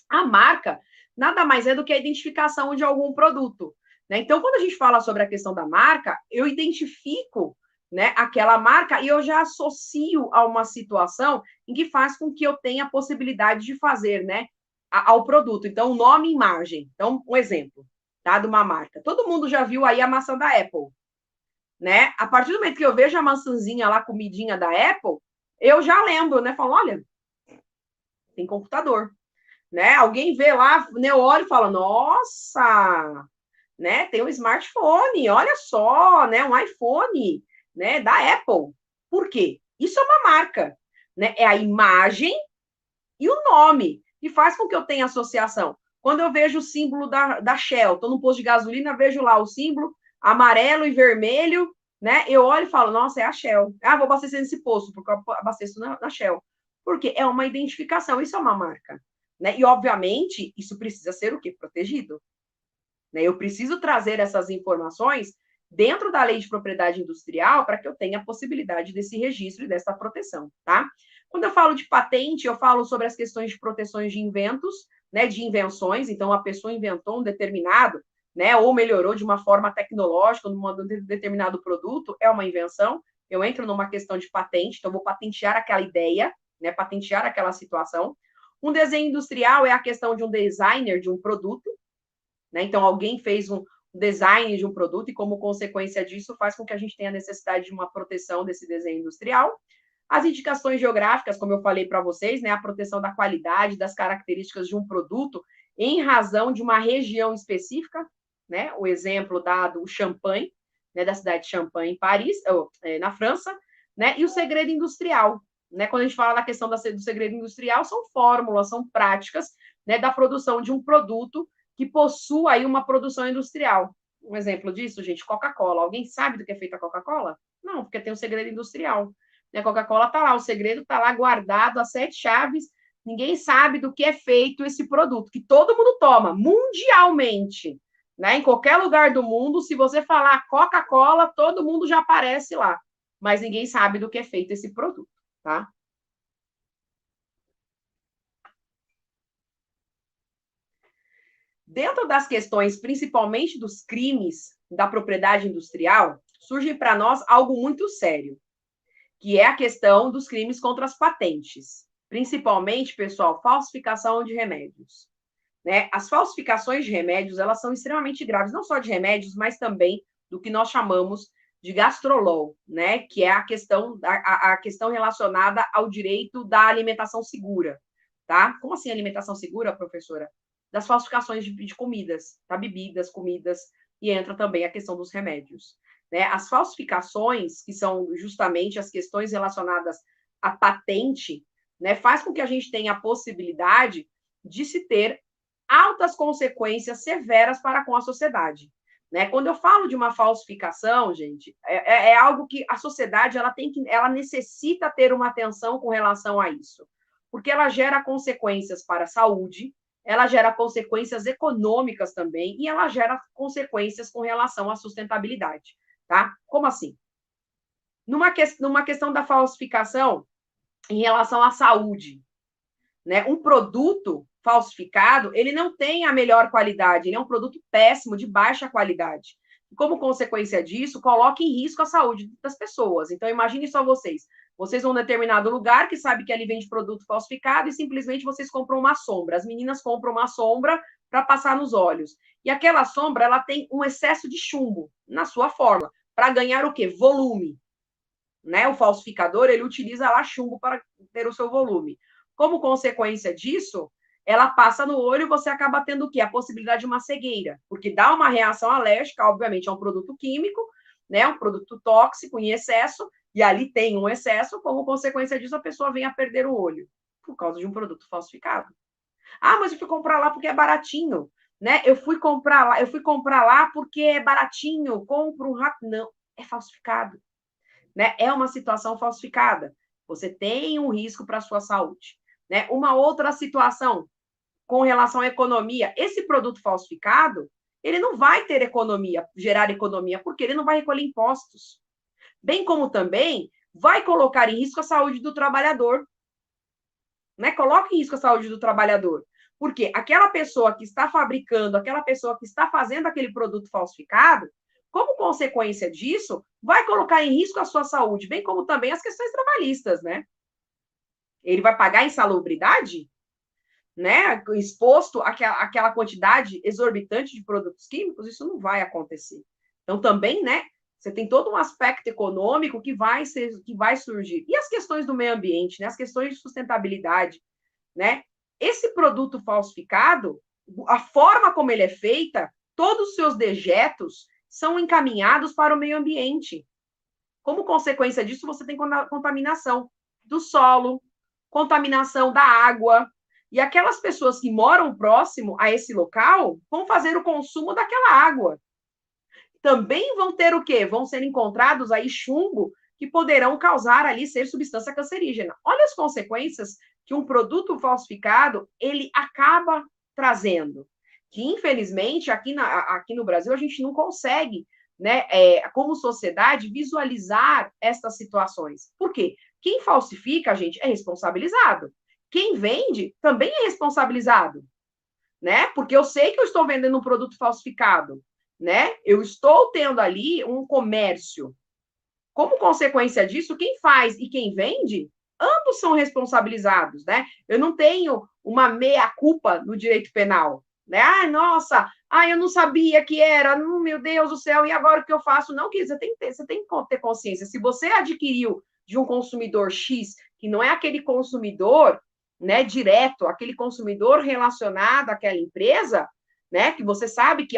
A marca nada mais é do que a identificação de algum produto, né? Então, quando a gente fala sobre a questão da marca, eu identifico, né, aquela marca e eu já associo a uma situação em que faz com que eu tenha a possibilidade de fazer, né, ao produto. Então, nome e imagem. Então, um exemplo, tá, de uma marca. Todo mundo já viu aí a maçã da Apple, né? A partir do momento que eu vejo a maçãzinha lá, comidinha da Apple, eu já lembro, né? Falo, olha, tem computador, né? Alguém vê lá, né, eu olho e falo, nossa, né? Tem um smartphone, olha só, né? Um iPhone, né? Da Apple. Por quê? Isso é uma marca, né? É a imagem e o nome, que faz com que eu tenha associação. Quando eu vejo o símbolo da Shell, estou no posto de gasolina, vejo lá o símbolo amarelo e vermelho, né? Eu olho e falo, nossa, é a Shell. Ah, vou abastecer nesse posto, porque eu abasteço na Shell. Porque é uma identificação, isso é uma marca. Né? E, obviamente, isso precisa ser o quê? Protegido. Né? Eu preciso trazer essas informações dentro da lei de propriedade industrial para que eu tenha a possibilidade desse registro e dessa proteção, tá? Quando eu falo de patente, eu falo sobre as questões de proteções de inventos, né, de invenções, então a pessoa inventou um determinado, né, ou melhorou de uma forma tecnológica num determinado produto, é uma invenção, eu entro numa questão de patente, então eu vou patentear aquela ideia, né, patentear aquela situação. Um desenho industrial é a questão de um designer de um produto, né? Então, alguém fez um design de um produto e, como consequência disso, faz com que a gente tenha necessidade de uma proteção desse desenho industrial. As indicações geográficas, como eu falei para vocês, né? A proteção da qualidade, das características de um produto em razão de uma região específica, né? O exemplo dado, o champanhe, né? Da cidade de Champagne, em Paris, na França, né? E o segredo industrial, né? Quando a gente fala da questão do segredo industrial, são fórmulas, são práticas, né? Da produção de um produto que possua aí uma produção industrial. Um exemplo disso, gente, Coca-Cola. Alguém sabe do que é feita a Coca-Cola? Não, porque tem um segredo industrial. A Coca-Cola está lá, o segredo está lá guardado a 7 chaves. Ninguém sabe do que é feito esse produto, que todo mundo toma, mundialmente. Né? Em qualquer lugar do mundo, se você falar Coca-Cola, todo mundo já aparece lá. Mas ninguém sabe do que é feito esse produto, tá? Dentro das questões, principalmente dos crimes da propriedade industrial, surge para nós algo muito sério, que é a questão dos crimes contra as patentes. Principalmente, pessoal, falsificação de remédios. Né? As falsificações de remédios, elas são extremamente graves, não só de remédios, mas também do que nós chamamos de gastrolol, né? Que é a questão relacionada ao direito da alimentação segura. Tá? Como assim alimentação segura, professora? Das falsificações de comidas, tá? Bebidas, comidas, e entra também a questão dos remédios. Né? As falsificações, que são justamente as questões relacionadas à patente, né, faz com que a gente tenha a possibilidade de se ter altas consequências severas para com a sociedade. Né? Quando eu falo de uma falsificação, gente, é algo que a sociedade ela necessita ter uma atenção com relação a isso, porque ela gera consequências para a saúde, ela gera consequências econômicas também, e ela gera consequências com relação à sustentabilidade. Tá? Como assim? Numa questão da falsificação em relação à saúde, né? Um produto falsificado, ele não tem a melhor qualidade, ele é um produto péssimo, de baixa qualidade. Como consequência disso, coloca em risco a saúde das pessoas. Então, imagine só vocês. Vocês vão em um determinado lugar que sabe que ali vende produto falsificado e simplesmente vocês compram uma sombra. As meninas compram uma sombra para passar nos olhos. E aquela sombra, ela tem um excesso de chumbo na sua forma, para ganhar o quê? Volume. Né? O falsificador, ele utiliza lá chumbo para ter o seu volume. Como consequência disso, ela passa no olho e você acaba tendo o quê? A possibilidade de uma cegueira, porque dá uma reação alérgica, obviamente é um produto químico, né? Um produto tóxico em excesso, e ali tem um excesso, como consequência disso, a pessoa vem a perder o olho, por causa de um produto falsificado. Ah, mas eu fui comprar lá porque é baratinho, né? Eu fui comprar lá porque é baratinho, compro um rato. Não, é falsificado. Né? É uma situação falsificada. Você tem um risco para a sua saúde. Né? Uma outra situação com relação à economia, esse produto falsificado, ele não vai ter economia, gerar economia, porque ele não vai recolher impostos. Bem como também vai colocar em risco a saúde do trabalhador. Né? Coloca em risco a saúde do trabalhador. Porque aquela pessoa que está fabricando, aquela pessoa que está fazendo aquele produto falsificado, como consequência disso, vai colocar em risco a sua saúde, bem como também as questões trabalhistas, né? Ele vai pagar insalubridade? né, exposto àquela quantidade exorbitante de produtos químicos, isso não vai acontecer. Então, também, né, você tem todo um aspecto econômico que vai surgir. E as questões do meio ambiente, né, as questões de sustentabilidade, né? Esse produto falsificado, a forma como ele é feita, todos os seus dejetos são encaminhados para o meio ambiente. Como consequência disso, você tem contaminação do solo, contaminação da água. E aquelas pessoas que moram próximo a esse local vão fazer o consumo daquela água. Também vão ter o quê? Vão ser encontrados aí chumbo que poderão causar ali ser substância cancerígena. Olha as consequências que um produto falsificado ele acaba trazendo. Que, infelizmente, aqui no Brasil, a gente não consegue, né, como sociedade, visualizar estas situações. Por quê? Quem falsifica, gente, é responsabilizado. Quem vende também é responsabilizado, né? Porque eu sei que eu estou vendendo um produto falsificado, né? Eu estou tendo ali um comércio. Como consequência disso, quem faz e quem vende, ambos são responsabilizados, né? Eu não tenho uma meia-culpa no direito penal, né? Ai, nossa, eu não sabia que era, meu Deus do céu, e agora o que eu faço? Não, que você tem que ter consciência. Se você adquiriu de um consumidor X, que não é aquele consumidor, né, direto, aquele consumidor relacionado àquela empresa, né, que você sabe que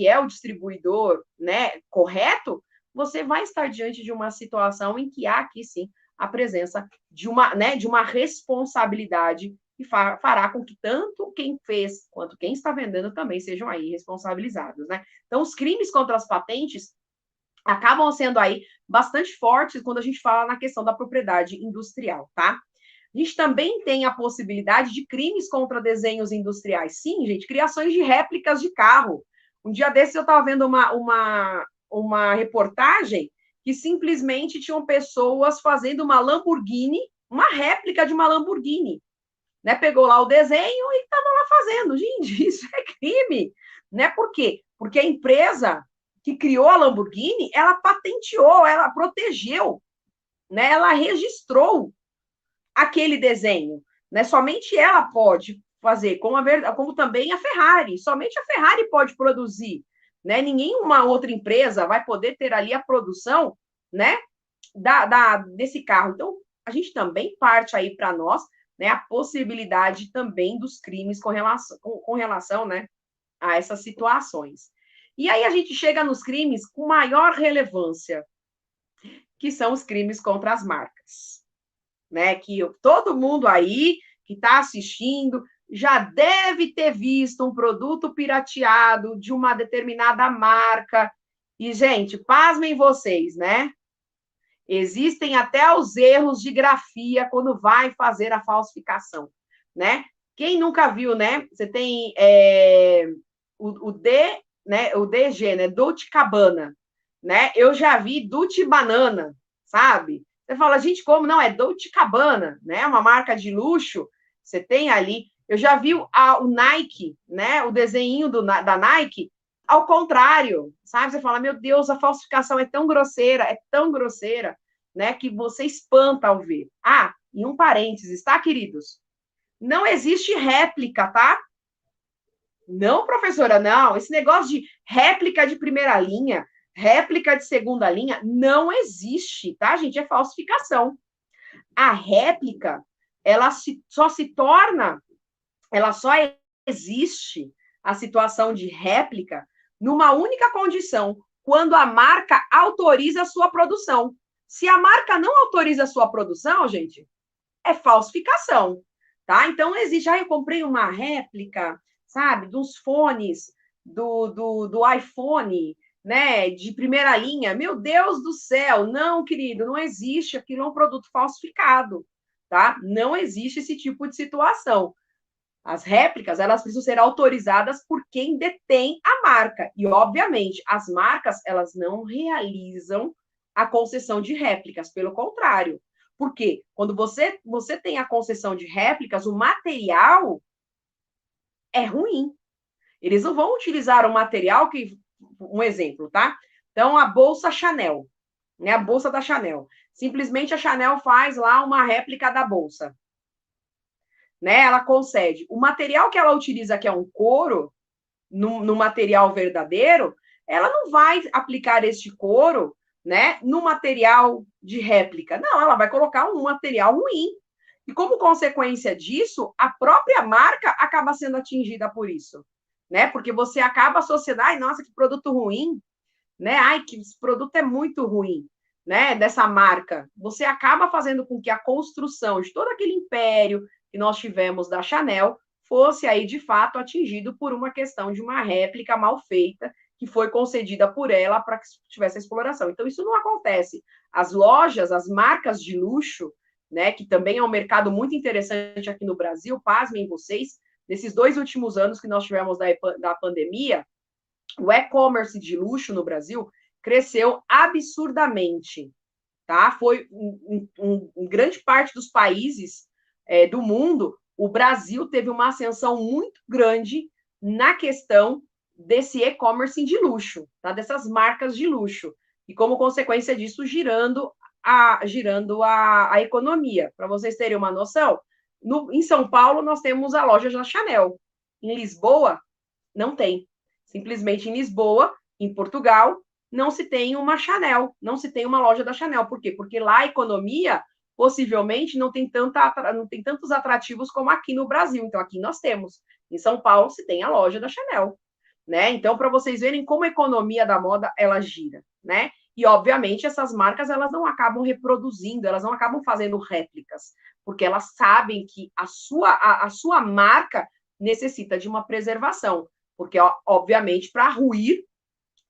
é o distribuidor, né, correto, você vai estar diante de uma situação em que há aqui sim a presença de uma responsabilidade que fará com que tanto quem fez quanto quem está vendendo também sejam aí responsabilizados, né? Então, os crimes contra as patentes acabam sendo aí bastante fortes quando a gente fala na questão da propriedade industrial, tá? A gente também tem a possibilidade de crimes contra desenhos industriais. Sim, gente, criações de réplicas de carro. Um dia desses eu estava vendo uma reportagem que simplesmente tinham pessoas fazendo uma Lamborghini, uma réplica de uma Lamborghini. Né? Pegou lá o desenho e estava lá fazendo. Gente, isso é crime. Né? Por quê? Porque a empresa que criou a Lamborghini, ela patenteou, ela protegeu, né? Ela registrou aquele desenho. Né? Somente ela pode fazer, como também a Ferrari. Somente a Ferrari pode produzir. Né? Nenhuma outra empresa vai poder ter ali a produção, né, desse carro. Então, a gente também parte aí para nós, né, a possibilidade também dos crimes com relação, né, a essas situações. E aí a gente chega nos crimes com maior relevância, que são os crimes contra as marcas, né? Que todo mundo aí que está assistindo já deve ter visto um produto pirateado de uma determinada marca. E, gente, pasmem vocês, né? Existem até os erros de grafia quando vai fazer a falsificação, né? Quem nunca viu, né? Você tem o D, né? O DG, né? Dolce Cabana, né? Eu já vi Dolce Banana, sabe? Você fala, gente, como não? É Dolce Cabana, né? Uma marca de luxo. Você tem ali. Eu já vi o Nike, né? O desenho da Nike ao contrário, sabe? Você fala, meu Deus, a falsificação é tão grosseira, né, que você espanta ao ver. Ah, e um parênteses, tá, queridos? Não existe réplica, tá? Não, professora, não. Esse negócio de réplica de primeira linha, réplica de segunda linha, não existe, tá, gente? É falsificação. A réplica, ela só existe a situação de réplica numa única condição, quando a marca autoriza a sua produção. Se a marca não autoriza a sua produção, gente, é falsificação, tá? Então, existe, eu comprei uma réplica, sabe, dos fones do iPhone, né, de primeira linha. Meu Deus do céu, não, querido, não existe, aquilo é um produto falsificado, tá? Não existe esse tipo de situação. As réplicas, elas precisam ser autorizadas por quem detém a marca. E, obviamente, as marcas, elas não realizam a concessão de réplicas, pelo contrário. Por quê? Quando você tem a concessão de réplicas, o material é ruim. Eles não vão utilizar um material que... Um exemplo, tá? Então, a bolsa Chanel, né? A bolsa da Chanel. Simplesmente a Chanel faz lá uma réplica da bolsa. né? Ela concede. O material que ela utiliza, que é um couro, no material verdadeiro, ela não vai aplicar este couro, né, no material de réplica. Não, ela vai colocar um material ruim. E como consequência disso, a própria marca acaba sendo atingida por isso, né? Porque você acaba associando, ai, nossa, que produto ruim, né? Ai, que esse produto é muito ruim, né? Dessa marca. Você acaba fazendo com que a construção de todo aquele império que nós tivemos da Chanel fosse aí, de fato, atingido por uma questão de uma réplica mal feita que foi concedida por ela para que tivesse a exploração. Então, isso não acontece. As lojas, as marcas de luxo, né, que também é um mercado muito interessante aqui no Brasil, pasmem vocês, nesses 2 últimos anos que nós tivemos da pandemia, o e-commerce de luxo no Brasil cresceu absurdamente, tá? Foi em grande parte dos países do mundo, o Brasil teve uma ascensão muito grande na questão desse e-commerce de luxo, tá? Dessas marcas de luxo. E como consequência disso, girando a economia. Para vocês terem uma noção, em São Paulo nós temos a loja da Chanel. Em Lisboa, não tem. Simplesmente em Lisboa, em Portugal, não se tem uma Chanel, não se tem uma loja da Chanel. Por quê? Porque lá a economia possivelmente não tem tantos atrativos como aqui no Brasil. Então, aqui nós temos. Em São Paulo se tem a loja da Chanel, né? Então, para vocês verem como a economia da moda ela gira, né? E obviamente essas marcas elas não acabam reproduzindo, elas não acabam fazendo réplicas, porque elas sabem que a sua marca necessita de uma preservação, porque obviamente para ruir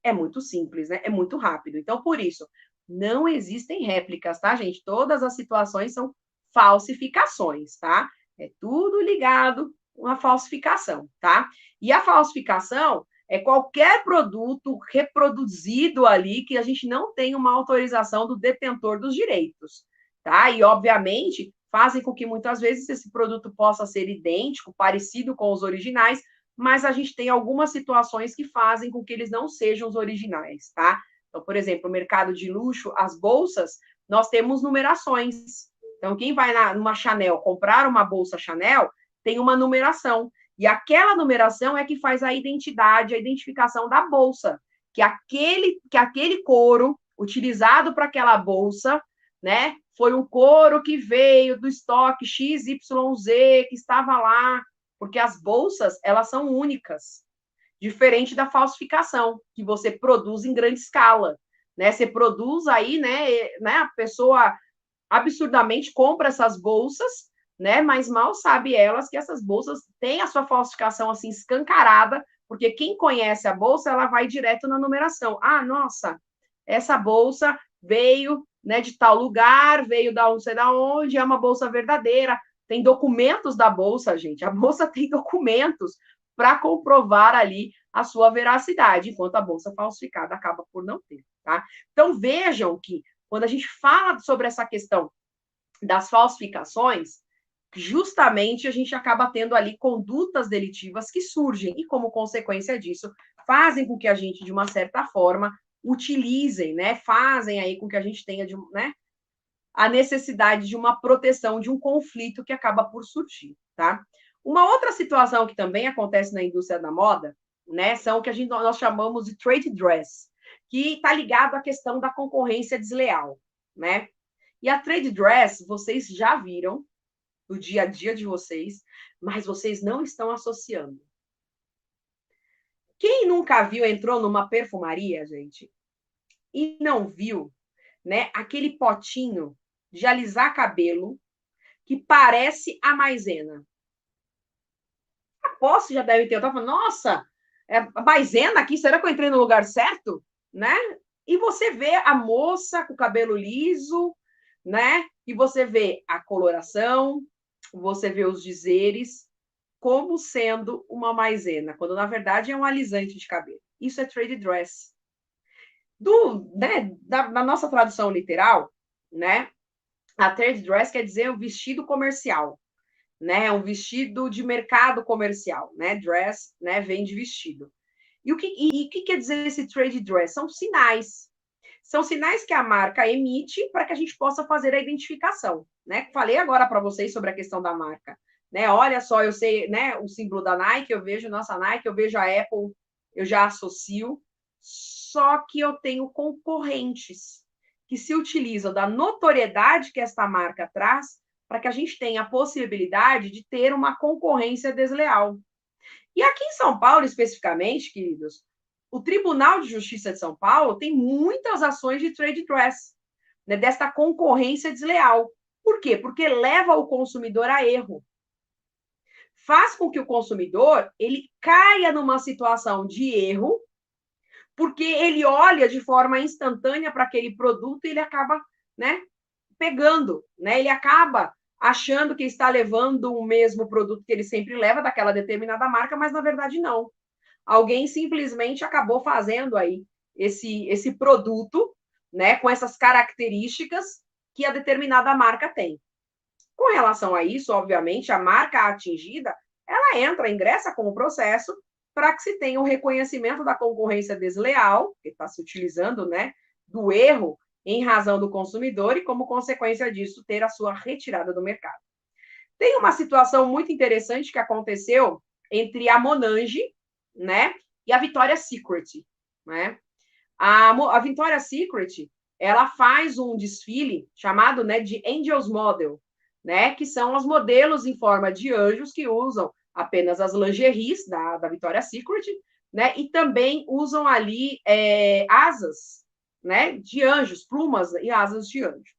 é muito simples, né? É muito rápido. Então, por isso, não existem réplicas, tá, gente? Todas as situações são falsificações, tá? É tudo ligado a uma falsificação, tá? E a falsificação é qualquer produto reproduzido ali que a gente não tem uma autorização do detentor dos direitos, tá? E, obviamente, fazem com que muitas vezes esse produto possa ser idêntico, parecido com os originais, mas a gente tem algumas situações que fazem com que eles não sejam os originais, tá? Então, por exemplo, o mercado de luxo, as bolsas, nós temos numerações. Então, quem vai numa Chanel comprar uma bolsa Chanel, tem uma numeração. E aquela numeração é que faz a identidade, a identificação da bolsa. Que aquele couro utilizado para aquela bolsa, né, foi um couro que veio do estoque XYZ, que estava lá, porque as bolsas, elas são únicas, diferente da falsificação, que você produz em grande escala, né? Você produz aí, né, a pessoa absurdamente compra essas bolsas, né, mas mal sabe elas que essas bolsas têm a sua falsificação assim escancarada, porque quem conhece a bolsa, ela vai direto na numeração. Ah, nossa, essa bolsa veio, né, de tal lugar, veio da não sei da onde, é uma bolsa verdadeira. Tem documentos da bolsa, gente. A bolsa tem documentos para comprovar ali a sua veracidade, enquanto a bolsa falsificada acaba por não ter, tá? Então vejam que quando a gente fala sobre essa questão das falsificações, justamente a gente acaba tendo ali condutas delitivas que surgem e, como consequência disso, fazem com que a gente, de uma certa forma, utilizem, né? Fazem aí com que a gente tenha, né, a necessidade de uma proteção de um conflito que acaba por surgir, tá? Uma outra situação que também acontece na indústria da moda, né, são o que nós chamamos de trade dress, que está ligado à questão da concorrência desleal, né? E a trade dress, vocês já viram no dia a dia de vocês, mas vocês não estão associando. Quem nunca viu, entrou numa perfumaria, gente, e não viu, né, aquele potinho de alisar cabelo que parece a maisena? Aposto já deve ter. Eu tava falando, nossa, a maisena aqui, será que eu entrei no lugar certo? Né? E você vê a moça com o cabelo liso, né? E você vê a coloração, você vê os dizeres como sendo uma maisena, quando na verdade é um alisante de cabelo. Isso é trade dress. Da nossa tradução literal, né? A trade dress quer dizer um vestido comercial, né? Um vestido de mercado comercial, né? Dress, né? Vem de vestido. E o que quer dizer esse trade dress? São sinais. São sinais que a marca emite para que a gente possa fazer a identificação, né? Falei agora para vocês sobre a questão da marca. né? Olha só, eu sei, né, o símbolo da Nike, eu vejo nossa Nike, eu vejo a Apple, eu já associo, só que eu tenho concorrentes que se utilizam da notoriedade que esta marca traz para que a gente tenha a possibilidade de ter uma concorrência desleal. E aqui em São Paulo, especificamente, queridos, o Tribunal de Justiça de São Paulo tem muitas ações de trade dress, né, desta concorrência desleal. Por quê? Porque leva o consumidor a erro. Faz com que o consumidor ele caia numa situação de erro, porque ele olha de forma instantânea para aquele produto e ele acaba, né, pegando, né? Ele acaba achando que está levando o mesmo produto que ele sempre leva daquela determinada marca, mas na verdade não. Alguém simplesmente acabou fazendo aí esse produto, né, com essas características que a determinada marca tem. Com relação a isso, obviamente, a marca atingida, ela ingressa com o processo para que se tenha o reconhecimento da concorrência desleal, que está se utilizando, né, do erro em razão do consumidor e, como consequência disso, ter a sua retirada do mercado. Tem uma situação muito interessante que aconteceu entre a Monange, né, e a Victoria's Secret, né? A Victoria's Secret, ela faz um desfile chamado, né, de Angels Model, né, que são os modelos em forma de anjos que usam apenas as lingeries da Victoria's Secret, né, e também usam ali asas, né, de anjos, plumas e asas de anjo.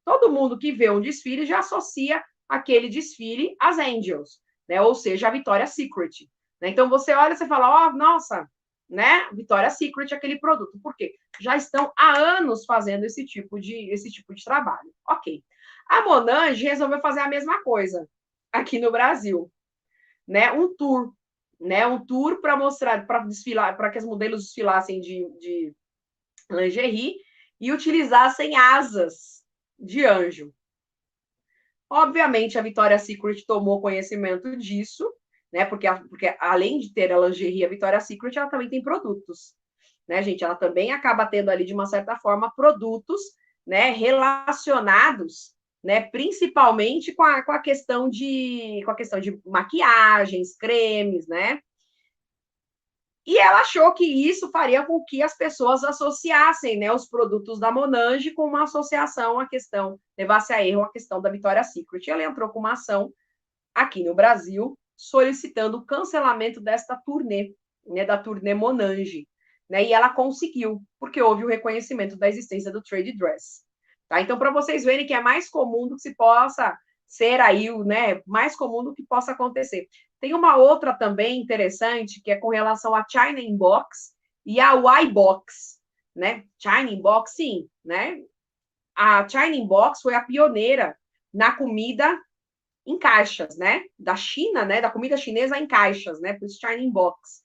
Todo mundo que vê um desfile já associa aquele desfile às Angels, né, ou seja, a Victoria's Secret. Né? Então você olha e você fala, nossa, né, Victoria's Secret, aquele produto. Por quê? Já estão há anos fazendo esse tipo de trabalho. Ok. A Monange resolveu fazer a mesma coisa aqui no Brasil, né? Um tour para mostrar, para desfilar, para que os modelos desfilassem de lingerie e utilizassem asas de anjo. Obviamente, a Victoria's Secret tomou conhecimento disso, né? Porque além de ter a lingerie, a Victoria's Secret, ela também tem produtos, né, gente? Ela também acaba tendo ali, de uma certa forma, produtos, né, relacionados, né, principalmente com a questão de maquiagens, cremes, né? E ela achou que isso faria com que as pessoas associassem, né, os produtos da Monange com uma associação à questão, levasse a erro a questão da Victoria's Secret. E ela entrou com uma ação aqui no Brasil, solicitando o cancelamento desta turnê, né, da turnê Monange. Né, e ela conseguiu, porque houve o reconhecimento da existência do trade dress. Tá? Então, para vocês verem que é mais comum do que se possa ser aí, né, mais comum do que possa acontecer. Tem uma outra também interessante, que é com relação à China Inbox e a Y-Box, né? China Inbox, sim, né? A China Inbox foi a pioneira na comida em caixas, né? Da China, né? Da comida chinesa em caixas, né? Por isso China Inbox.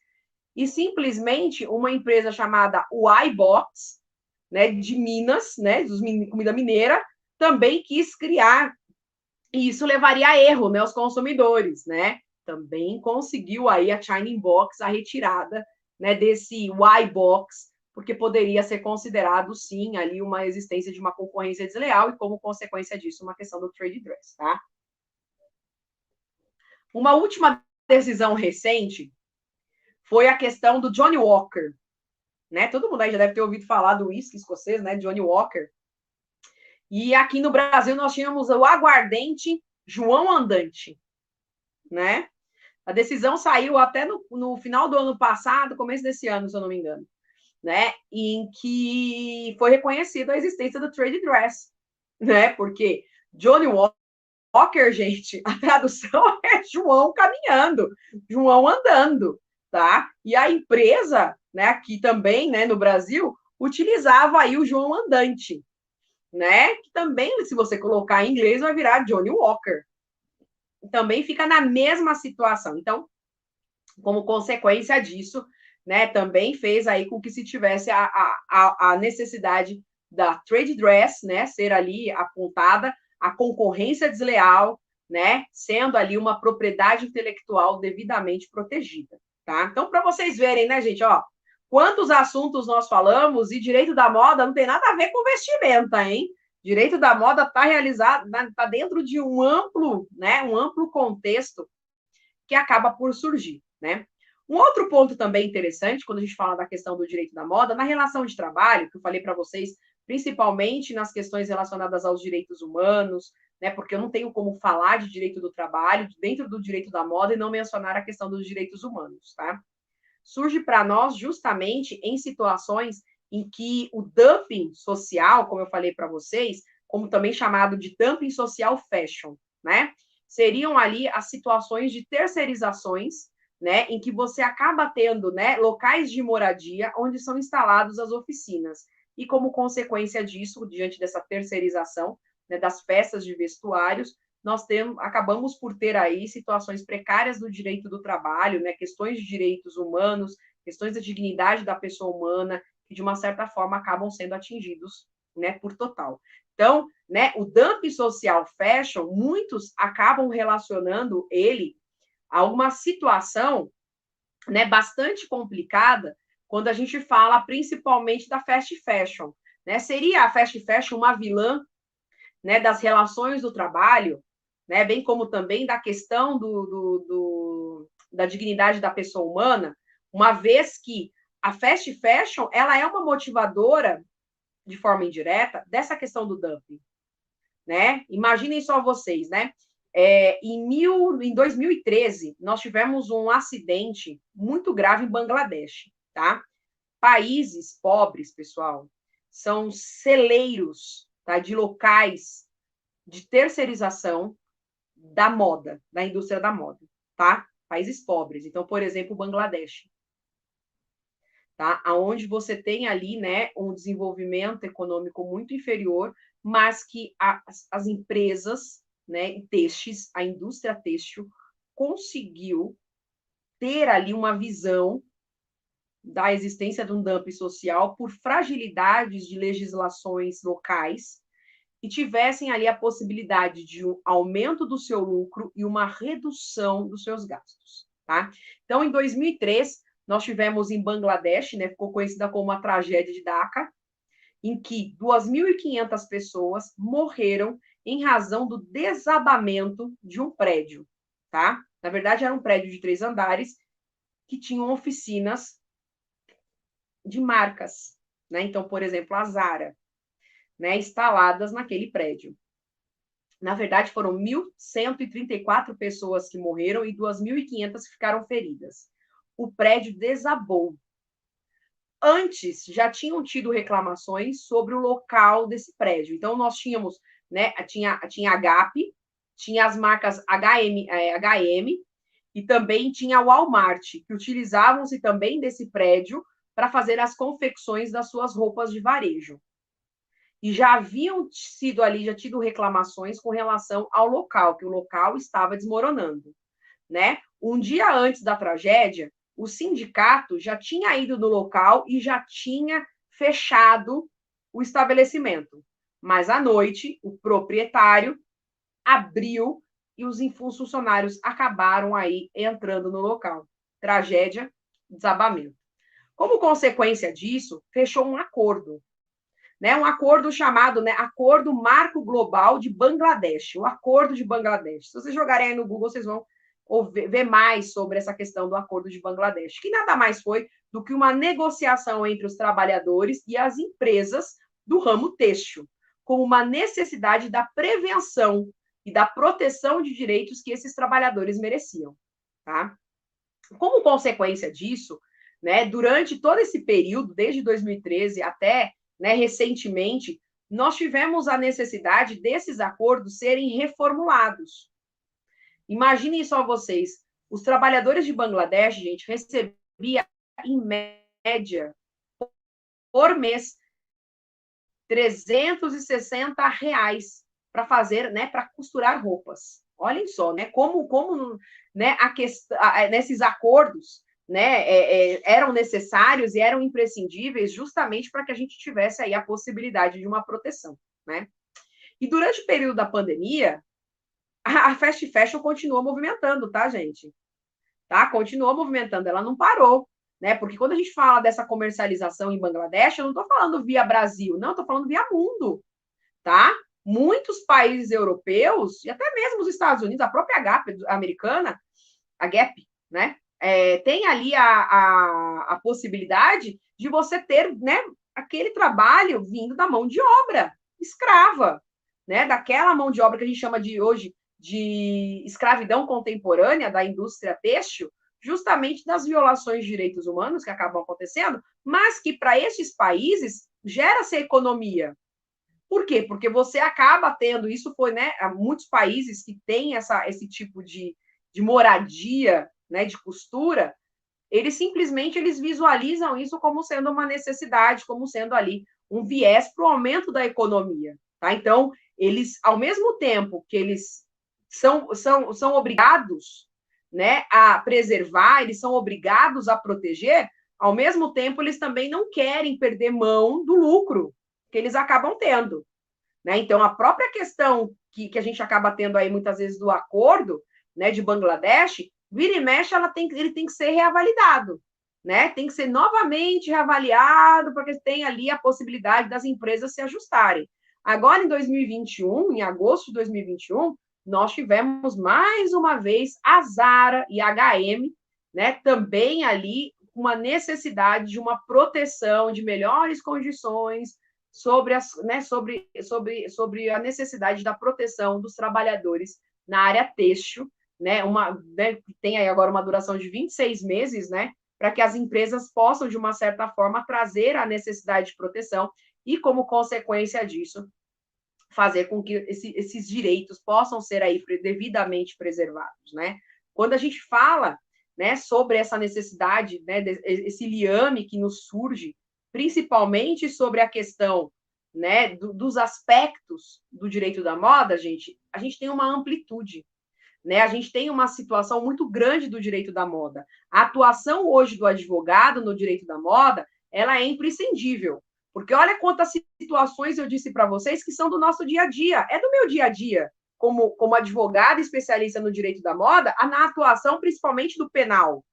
E simplesmente uma empresa chamada Y-Box, né? De Minas, né? Comida mineira, também quis criar. E isso levaria a erro, né? Os consumidores, né? Também conseguiu aí a China Inbox a retirada, né, desse Y-Box, porque poderia ser considerado, sim, ali uma existência de uma concorrência desleal e, como consequência disso, uma questão do trade dress, tá? Uma última decisão recente foi a questão do Johnnie Walker, né? Todo mundo aí já deve ter ouvido falar do whisky escocês, né, Johnnie Walker. E aqui no Brasil nós tínhamos o aguardente João Andante, né? A decisão saiu até no final do ano passado, começo desse ano, se eu não me engano, né? Em que foi reconhecida a existência do trade dress, né? Porque Johnnie Walker, gente, a tradução é João caminhando, João andando, tá? E a empresa, né, aqui também, né, no Brasil, utilizava aí o João Andante, né? Que também, se você colocar em inglês, vai virar Johnnie Walker. Também fica na mesma situação. Então, como consequência disso, né, também fez aí com que se tivesse a necessidade da trade dress, né, ser ali apontada, a concorrência desleal, né, sendo ali uma propriedade intelectual devidamente protegida, tá? Então, para vocês verem, né, gente, ó, quantos assuntos nós falamos, e direito da moda não tem nada a ver com vestimenta, hein? Direito da moda está realizado, está dentro de um amplo, né, um amplo contexto que acaba por surgir, né? Um outro ponto também interessante, quando a gente fala da questão do direito da moda, na relação de trabalho, que eu falei para vocês, principalmente nas questões relacionadas aos direitos humanos, né? Porque eu não tenho como falar de direito do trabalho dentro do direito da moda e não mencionar a questão dos direitos humanos, tá? Surge para nós justamente em situações em que o dumping social, como eu falei para vocês, como também chamado de dumping social fashion, né? Seriam ali as situações de terceirizações, né, em que você acaba tendo, né, locais de moradia onde são instaladas as oficinas. E como consequência disso, diante dessa terceirização, né, das peças de vestuários, nós acabamos por ter aí situações precárias do direito do trabalho, né, questões de direitos humanos, questões da dignidade da pessoa humana, que de uma certa forma acabam sendo atingidos, né, por total. Então, né, o dumping social fashion, muitos acabam relacionando ele a uma situação, né, bastante complicada quando a gente fala principalmente da fast fashion, né? Seria a fast fashion uma vilã, né, das relações do trabalho, né, bem como também da questão da dignidade da pessoa humana, uma vez que a fast fashion ela é uma motivadora de forma indireta dessa questão do dumping, né? Imaginem só vocês, né? Em 2013, nós tivemos um acidente muito grave em Bangladesh, tá? Países pobres, pessoal, são celeiros, tá, de locais de terceirização da moda, da indústria da moda, tá? Países pobres. Então, por exemplo, Bangladesh, tá? Aonde você tem ali, né, um desenvolvimento econômico muito inferior, mas que as empresas, né, têxteis, a indústria têxtil conseguiu ter ali uma visão da existência de um dumping social por fragilidades de legislações locais e tivessem ali a possibilidade de um aumento do seu lucro e uma redução dos seus gastos, tá? Então, em 2003, nós tivemos em Bangladesh, né, ficou conhecida como a tragédia de Dhaka, em que 2.500 pessoas morreram em razão do desabamento de um prédio, tá? Na verdade, era um prédio de 3 andares que tinham oficinas de marcas, né? Então, por exemplo, a Zara, né, instaladas naquele prédio. Na verdade, foram 1.134 pessoas que morreram e 2.500 ficaram feridas. O prédio desabou. Antes, já tinham tido reclamações sobre o local desse prédio. Então, nós tínhamos, né, tinha a Gap, tinha as marcas H&M e também tinha a Walmart, que utilizavam-se também desse prédio para fazer as confecções das suas roupas de varejo. E já haviam sido ali, já tido reclamações com relação ao local, que o local estava desmoronando, né? Um dia antes da tragédia, o sindicato já tinha ido no local e já tinha fechado o estabelecimento. Mas à noite, o proprietário abriu e os funcionários acabaram aí entrando no local. Tragédia, desabamento. Como consequência disso, fechou um acordo, né? Um acordo chamado, né, Acordo Marco Global de Bangladesh, o Acordo de Bangladesh. Se vocês jogarem aí no Google, vocês vão ver mais sobre essa questão do Acordo de Bangladesh, que nada mais foi do que uma negociação entre os trabalhadores e as empresas do ramo têxtil, como uma necessidade da prevenção e da proteção de direitos que esses trabalhadores mereciam, tá? Como consequência disso, né, durante todo esse período, desde 2013 até, né, recentemente, nós tivemos a necessidade desses acordos serem reformulados. Imaginem só vocês, os trabalhadores de Bangladesh, gente, recebiam, em média, por mês, R$ 360 para fazer, né, para costurar roupas. Olhem só, né, como né, nesses acordos, né, eram necessários e eram imprescindíveis justamente para que a gente tivesse aí a possibilidade de uma proteção, né? E durante o período da pandemia, a fast fashion continuou movimentando, tá, gente? Tá? Continuou movimentando, ela não parou, né? Porque quando a gente fala dessa comercialização em Bangladesh, eu não estou falando via Brasil, não, estou falando via mundo. tá? Muitos países europeus, e até mesmo os Estados Unidos, a própria Gap americana, a Gap, né? Tem ali a possibilidade de você ter, né, aquele trabalho vindo da mão de obra escrava, né? Daquela mão de obra que a gente chama de hoje de escravidão contemporânea da indústria têxtil, justamente das violações de direitos humanos que acabam acontecendo, mas que para esses países gera-se economia. Por quê? Porque você acaba tendo, isso foi, né, muitos países que têm esse tipo de moradia, né, de costura, eles visualizam isso como sendo uma necessidade, como sendo ali um viés para o aumento da economia. Tá? Então, eles, ao mesmo tempo que eles são obrigados, né, a preservar, eles são obrigados a proteger, ao mesmo tempo, eles também não querem perder mão do lucro que eles acabam tendo. Né? Então, a própria questão que a gente acaba tendo aí muitas vezes do acordo, né, de Bangladesh, vira e mexe, ele tem que ser reavaliado, né? Tem que ser novamente reavaliado, porque tem ali a possibilidade das empresas se ajustarem. Agora, em 2021, em agosto de 2021, nós tivemos mais uma vez a Zara e a H&M, né, também ali uma necessidade de uma proteção, de melhores condições sobre a necessidade da proteção dos trabalhadores na área têxtil, né, tem aí agora uma duração de 26 meses, né, para que as empresas possam, de uma certa forma, trazer a necessidade de proteção e, como consequência disso, fazer com que esses direitos possam ser aí devidamente preservados, né? Quando a gente fala, né, sobre essa necessidade, né, esse liame que nos surge, principalmente sobre a questão, né, dos aspectos do direito da moda, a gente tem uma amplitude, né? A gente tem uma situação muito grande do direito da moda. A atuação hoje do advogado no direito da moda, ela é imprescindível, porque olha quantas situações eu disse para vocês que são do nosso dia a dia, é do meu dia a dia, como advogada especialista no direito da moda, na atuação principalmente do penal,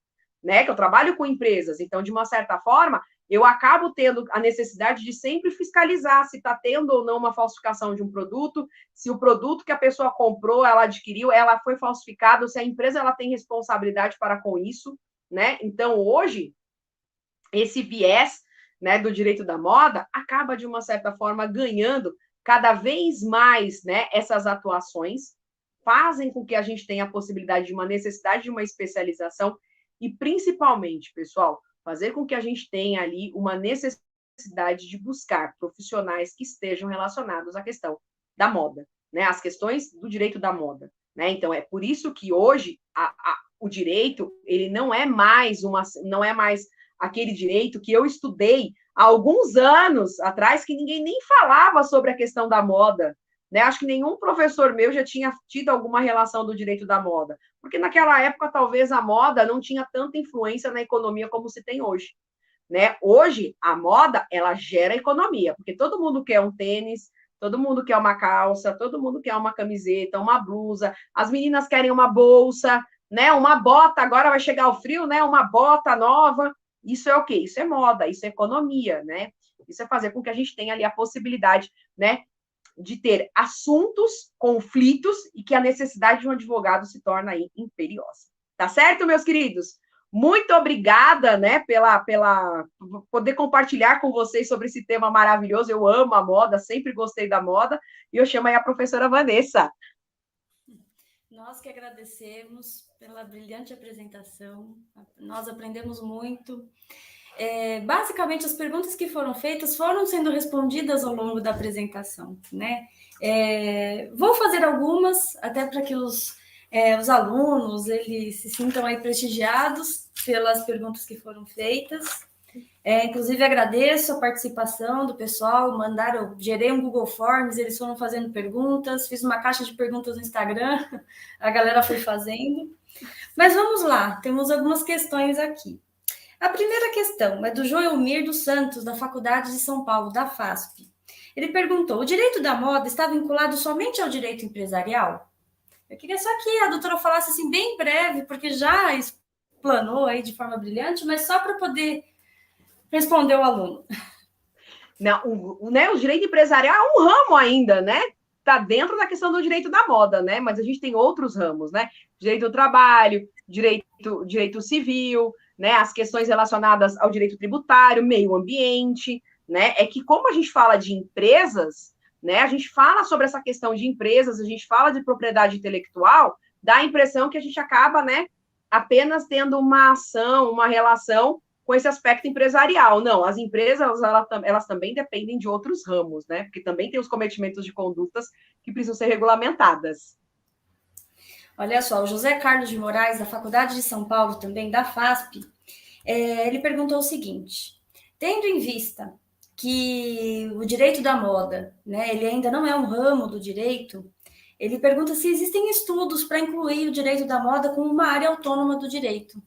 né? Que eu trabalho com empresas, então, de uma certa forma, eu acabo tendo a necessidade de sempre fiscalizar se está tendo ou não uma falsificação de um produto, se o produto que a pessoa comprou, ela adquiriu, ela foi falsificado, se a empresa ela tem responsabilidade para com isso, né? Então, hoje, esse viés, né, do direito da moda acaba, de uma certa forma, ganhando cada vez mais, né, essas atuações, fazem com que a gente tenha a possibilidade de uma necessidade de uma especialização e, principalmente, pessoal, fazer com que a gente tenha ali uma necessidade de buscar profissionais que estejam relacionados à questão da moda, né? As questões do direito da moda, né? Então, é por isso que hoje o direito, ele não é mais aquele direito que eu estudei há alguns anos atrás, que ninguém nem falava sobre a questão da moda, né? Acho que nenhum professor meu já tinha tido alguma relação do direito da moda, porque naquela época talvez a moda não tinha tanta influência na economia como se tem hoje, né? Hoje a moda ela gera economia, porque todo mundo quer um tênis, todo mundo quer uma calça, todo mundo quer uma camiseta, uma blusa, as meninas querem uma bolsa, né? Uma bota, agora vai chegar o frio, né? Uma bota nova. Isso é o quê? Isso é moda, isso é economia, né? Isso é fazer com que a gente tenha ali a possibilidade, né, de ter assuntos, conflitos e que a necessidade de um advogado se torna aí imperiosa. Tá certo, meus queridos? Muito obrigada, né, pela poder compartilhar com vocês sobre esse tema maravilhoso. Eu amo a moda, sempre gostei da moda, e eu chamo aí a professora Vanessa. Nós que agradecemos pela brilhante apresentação, nós aprendemos muito. Basicamente, as perguntas que foram feitas foram sendo respondidas ao longo da apresentação, né? Vou fazer algumas, até para que os alunos eles se sintam aí prestigiados pelas perguntas que foram feitas. Inclusive, agradeço a participação do pessoal, gerei um Google Forms, eles foram fazendo perguntas, fiz uma caixa de perguntas no Instagram, a galera foi fazendo. Mas vamos lá, temos algumas questões aqui. A primeira questão é do Joelmir dos Santos, da Faculdade de São Paulo, da FASP. Ele perguntou, o direito da moda está vinculado somente ao direito empresarial? Eu queria só que a doutora falasse assim, bem breve, porque já explanou aí de forma brilhante, mas só para poder responder o aluno. O direito empresarial é um ramo ainda, né? Está dentro da questão do direito da moda, né? Mas a gente tem outros ramos, né? Direito do trabalho, direito civil, né? As questões relacionadas ao direito tributário, meio ambiente, né? É que como a gente fala de empresas, né? A gente fala sobre essa questão de empresas, a gente fala de propriedade intelectual, dá a impressão que a gente acaba, né? Apenas tendo uma ação, uma relação com esse aspecto empresarial. Não, as empresas, elas também dependem de outros ramos, né? Porque também tem os cometimentos de condutas que precisam ser regulamentadas. Olha só, o José Carlos de Moraes, da Faculdade de São Paulo, também da FASP, ele perguntou o seguinte: tendo em vista que o direito da moda, né, ele ainda não é um ramo do direito, ele pergunta se existem estudos para incluir o direito da moda como uma área autônoma do direito.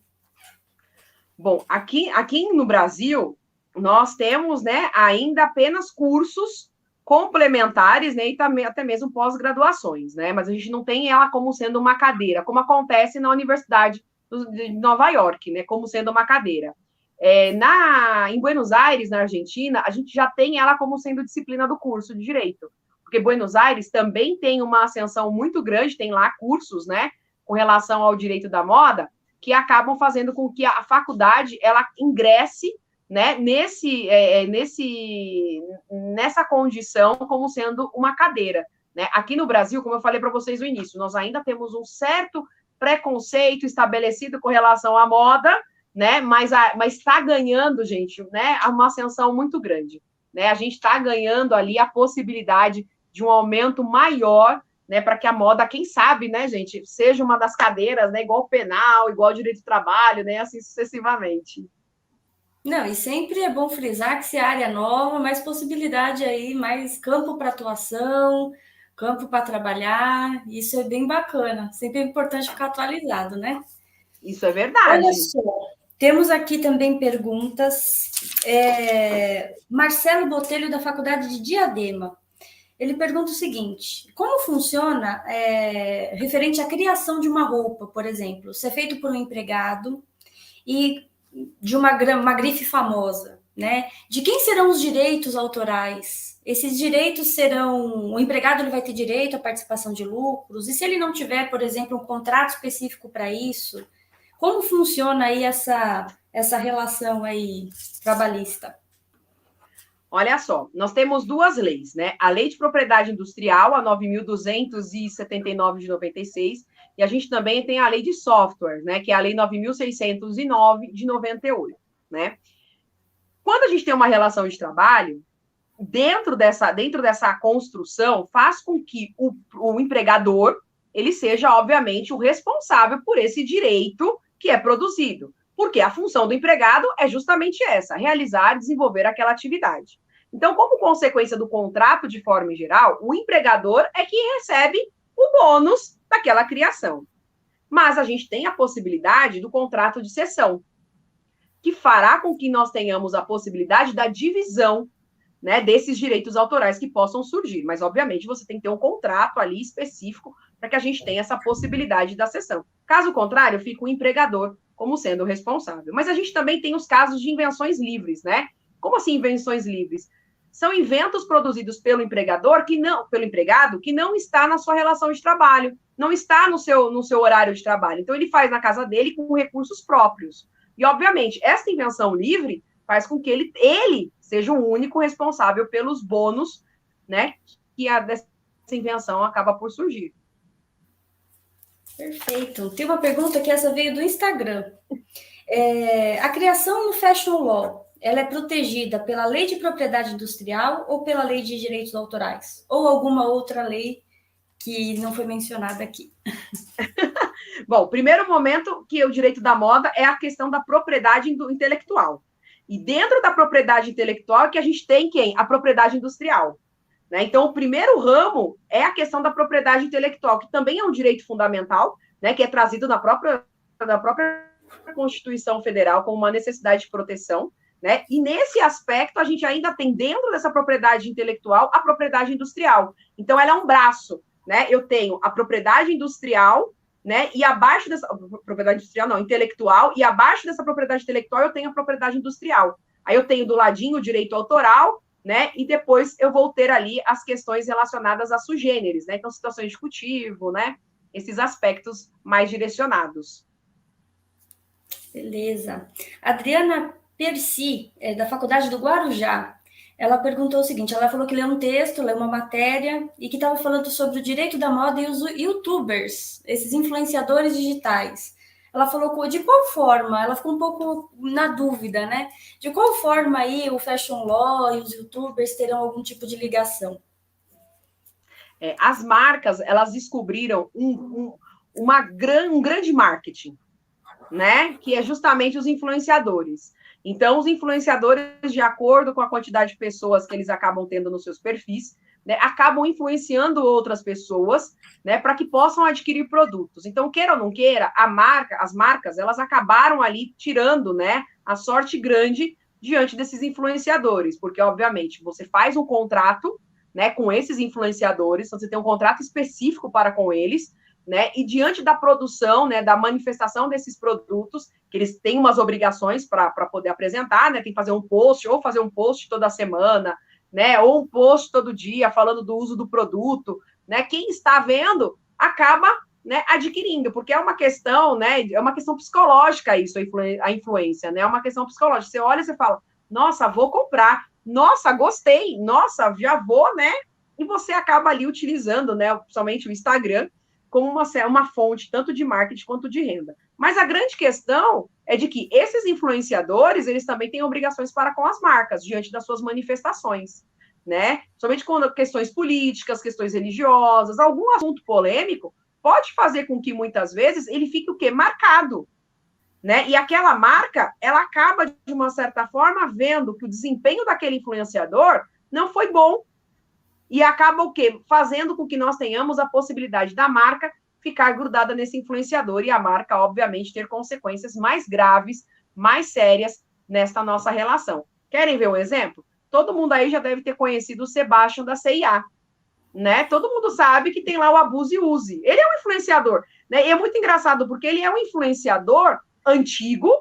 Bom, aqui no Brasil, nós temos, né, ainda apenas cursos complementares, né, e também, até mesmo pós-graduações, né, mas a gente não tem ela como sendo uma cadeira, como acontece na Universidade de Nova York, né, como sendo uma cadeira. Em Buenos Aires, na Argentina, a gente já tem ela como sendo disciplina do curso de Direito, porque Buenos Aires também tem uma ascensão muito grande, tem lá cursos, né, com relação ao direito da moda, que acabam fazendo com que a faculdade ela ingresse, né, nessa condição como sendo uma cadeira, né? Aqui no Brasil, como eu falei para vocês no início, nós ainda temos um certo preconceito estabelecido com relação à moda, né? Mas está ganhando, gente, né, uma ascensão muito grande, né? A gente está ganhando ali a possibilidade de um aumento maior, né, para que a moda, quem sabe, né, gente, seja uma das cadeiras, né, igual penal, igual direito do trabalho, né, assim sucessivamente. Não, e sempre é bom frisar que se a área nova, mais possibilidade aí, mais campo para atuação, campo para trabalhar, isso é bem bacana. Sempre é importante ficar atualizado, né? Isso é verdade. Olha só, temos aqui também perguntas. Marcelo Botelho, da Faculdade de Diadema. Ele pergunta o seguinte: como funciona referente à criação de uma roupa, por exemplo, se é feito por um empregado e de uma grife famosa, né? De quem serão os direitos autorais? Esses direitos serão... O empregado ele vai ter direito à participação de lucros? E se ele não tiver, por exemplo, um contrato específico para isso? Como funciona aí essa relação aí trabalhista? Olha só, nós temos duas leis, né? A Lei de Propriedade Industrial, a 9.279 de 96, e a gente também tem a Lei de Software, né? Que é a Lei 9.609 de 98, né? Quando a gente tem uma relação de trabalho, dentro dessa construção, faz com que o empregador, ele seja, obviamente, o responsável por esse direito que é produzido. Porque a função do empregado é justamente essa, realizar e desenvolver aquela atividade. Então, como consequência do contrato de forma geral, o empregador é quem recebe o bônus daquela criação. Mas a gente tem a possibilidade do contrato de cessão, que fará com que nós tenhamos a possibilidade da divisão, né, desses direitos autorais que possam surgir. Mas, obviamente, você tem que ter um contrato ali específico para que a gente tenha essa possibilidade da cessão. Caso contrário, fica o empregador como sendo o responsável. Mas a gente também tem os casos de invenções livres, né? Como assim invenções livres? São inventos produzidos pelo empregador, pelo empregado, que não está na sua relação de trabalho, não está no seu horário de trabalho. Então, ele faz na casa dele com recursos próprios. E, obviamente, essa invenção livre faz com que ele seja o único responsável pelos bônus, né, que dessa invenção acaba por surgir. Perfeito. Tem uma pergunta que essa veio do Instagram. A criação no Fashion Law, ela é protegida pela Lei de Propriedade Industrial ou pela Lei de Direitos Autorais? Ou alguma outra lei que não foi mencionada aqui? Bom, primeiro momento que o direito da moda é a questão da propriedade intelectual. E dentro da propriedade intelectual que a gente tem quem? A propriedade industrial. Né? Então, o primeiro ramo é a questão da propriedade intelectual, que também é um direito fundamental, né, que é trazido na própria Constituição Federal como uma necessidade de proteção, né? E nesse aspecto, a gente ainda tem dentro dessa propriedade intelectual a propriedade industrial. Então, ela é um braço, né? Eu tenho a propriedade industrial, né? E abaixo dessa propriedade industrial, não, intelectual, e abaixo dessa propriedade intelectual eu tenho a propriedade industrial. Aí eu tenho do ladinho o direito autoral, né? E depois eu vou ter ali as questões relacionadas a sugêneres, né? Então, situações de cultivo, né? Esses aspectos mais direcionados. Beleza. Adriana Percy, da Faculdade do Guarujá, ela perguntou o seguinte, ela falou que leu um texto, leu uma matéria, e que estava falando sobre o direito da moda e os youtubers, esses influenciadores digitais. Ela falou de qual forma, ela ficou um pouco na dúvida, né? De qual forma aí o fashion law e os youtubers terão algum tipo de ligação? As marcas, elas descobriram um grande marketing, né? Que é justamente os influenciadores. Então, os influenciadores, de acordo com a quantidade de pessoas que eles acabam tendo nos seus perfis, né, acabam influenciando outras pessoas, né, para que possam adquirir produtos. Então, queira ou não queira, as marcas, elas acabaram ali tirando, né, a sorte grande diante desses influenciadores, porque, obviamente, você faz um contrato, né, com esses influenciadores, então você tem um contrato específico para com eles, né, e diante da produção, né, da manifestação desses produtos, que eles têm umas obrigações para poder apresentar, né, tem que fazer um post, ou fazer um post toda semana, né, ou um post todo dia falando do uso do produto, né, quem está vendo acaba, né, adquirindo, porque é uma questão, né, é uma questão psicológica isso, a influência, né, é uma questão psicológica, você olha e você fala, nossa, vou comprar, nossa, gostei, nossa, já vou, né, e você acaba ali utilizando, né, principalmente o Instagram, como uma fonte tanto de marketing quanto de renda. Mas a grande questão é de que esses influenciadores, eles também têm obrigações para com as marcas, diante das suas manifestações, né? Somente com questões políticas, questões religiosas, algum assunto polêmico, pode fazer com que, muitas vezes, ele fique o quê? Marcado, né? E aquela marca, ela acaba, de uma certa forma, vendo que o desempenho daquele influenciador não foi bom, e acaba o quê? Fazendo com que nós tenhamos a possibilidade da marca ficar grudada nesse influenciador e a marca, obviamente, ter consequências mais graves, mais sérias nesta nossa relação. Querem ver um exemplo? Todo mundo aí já deve ter conhecido o Sebastian da C&A, né? Todo mundo sabe que tem lá o Abuse e Use. Ele é um influenciador, né? E é muito engraçado porque ele é um influenciador antigo,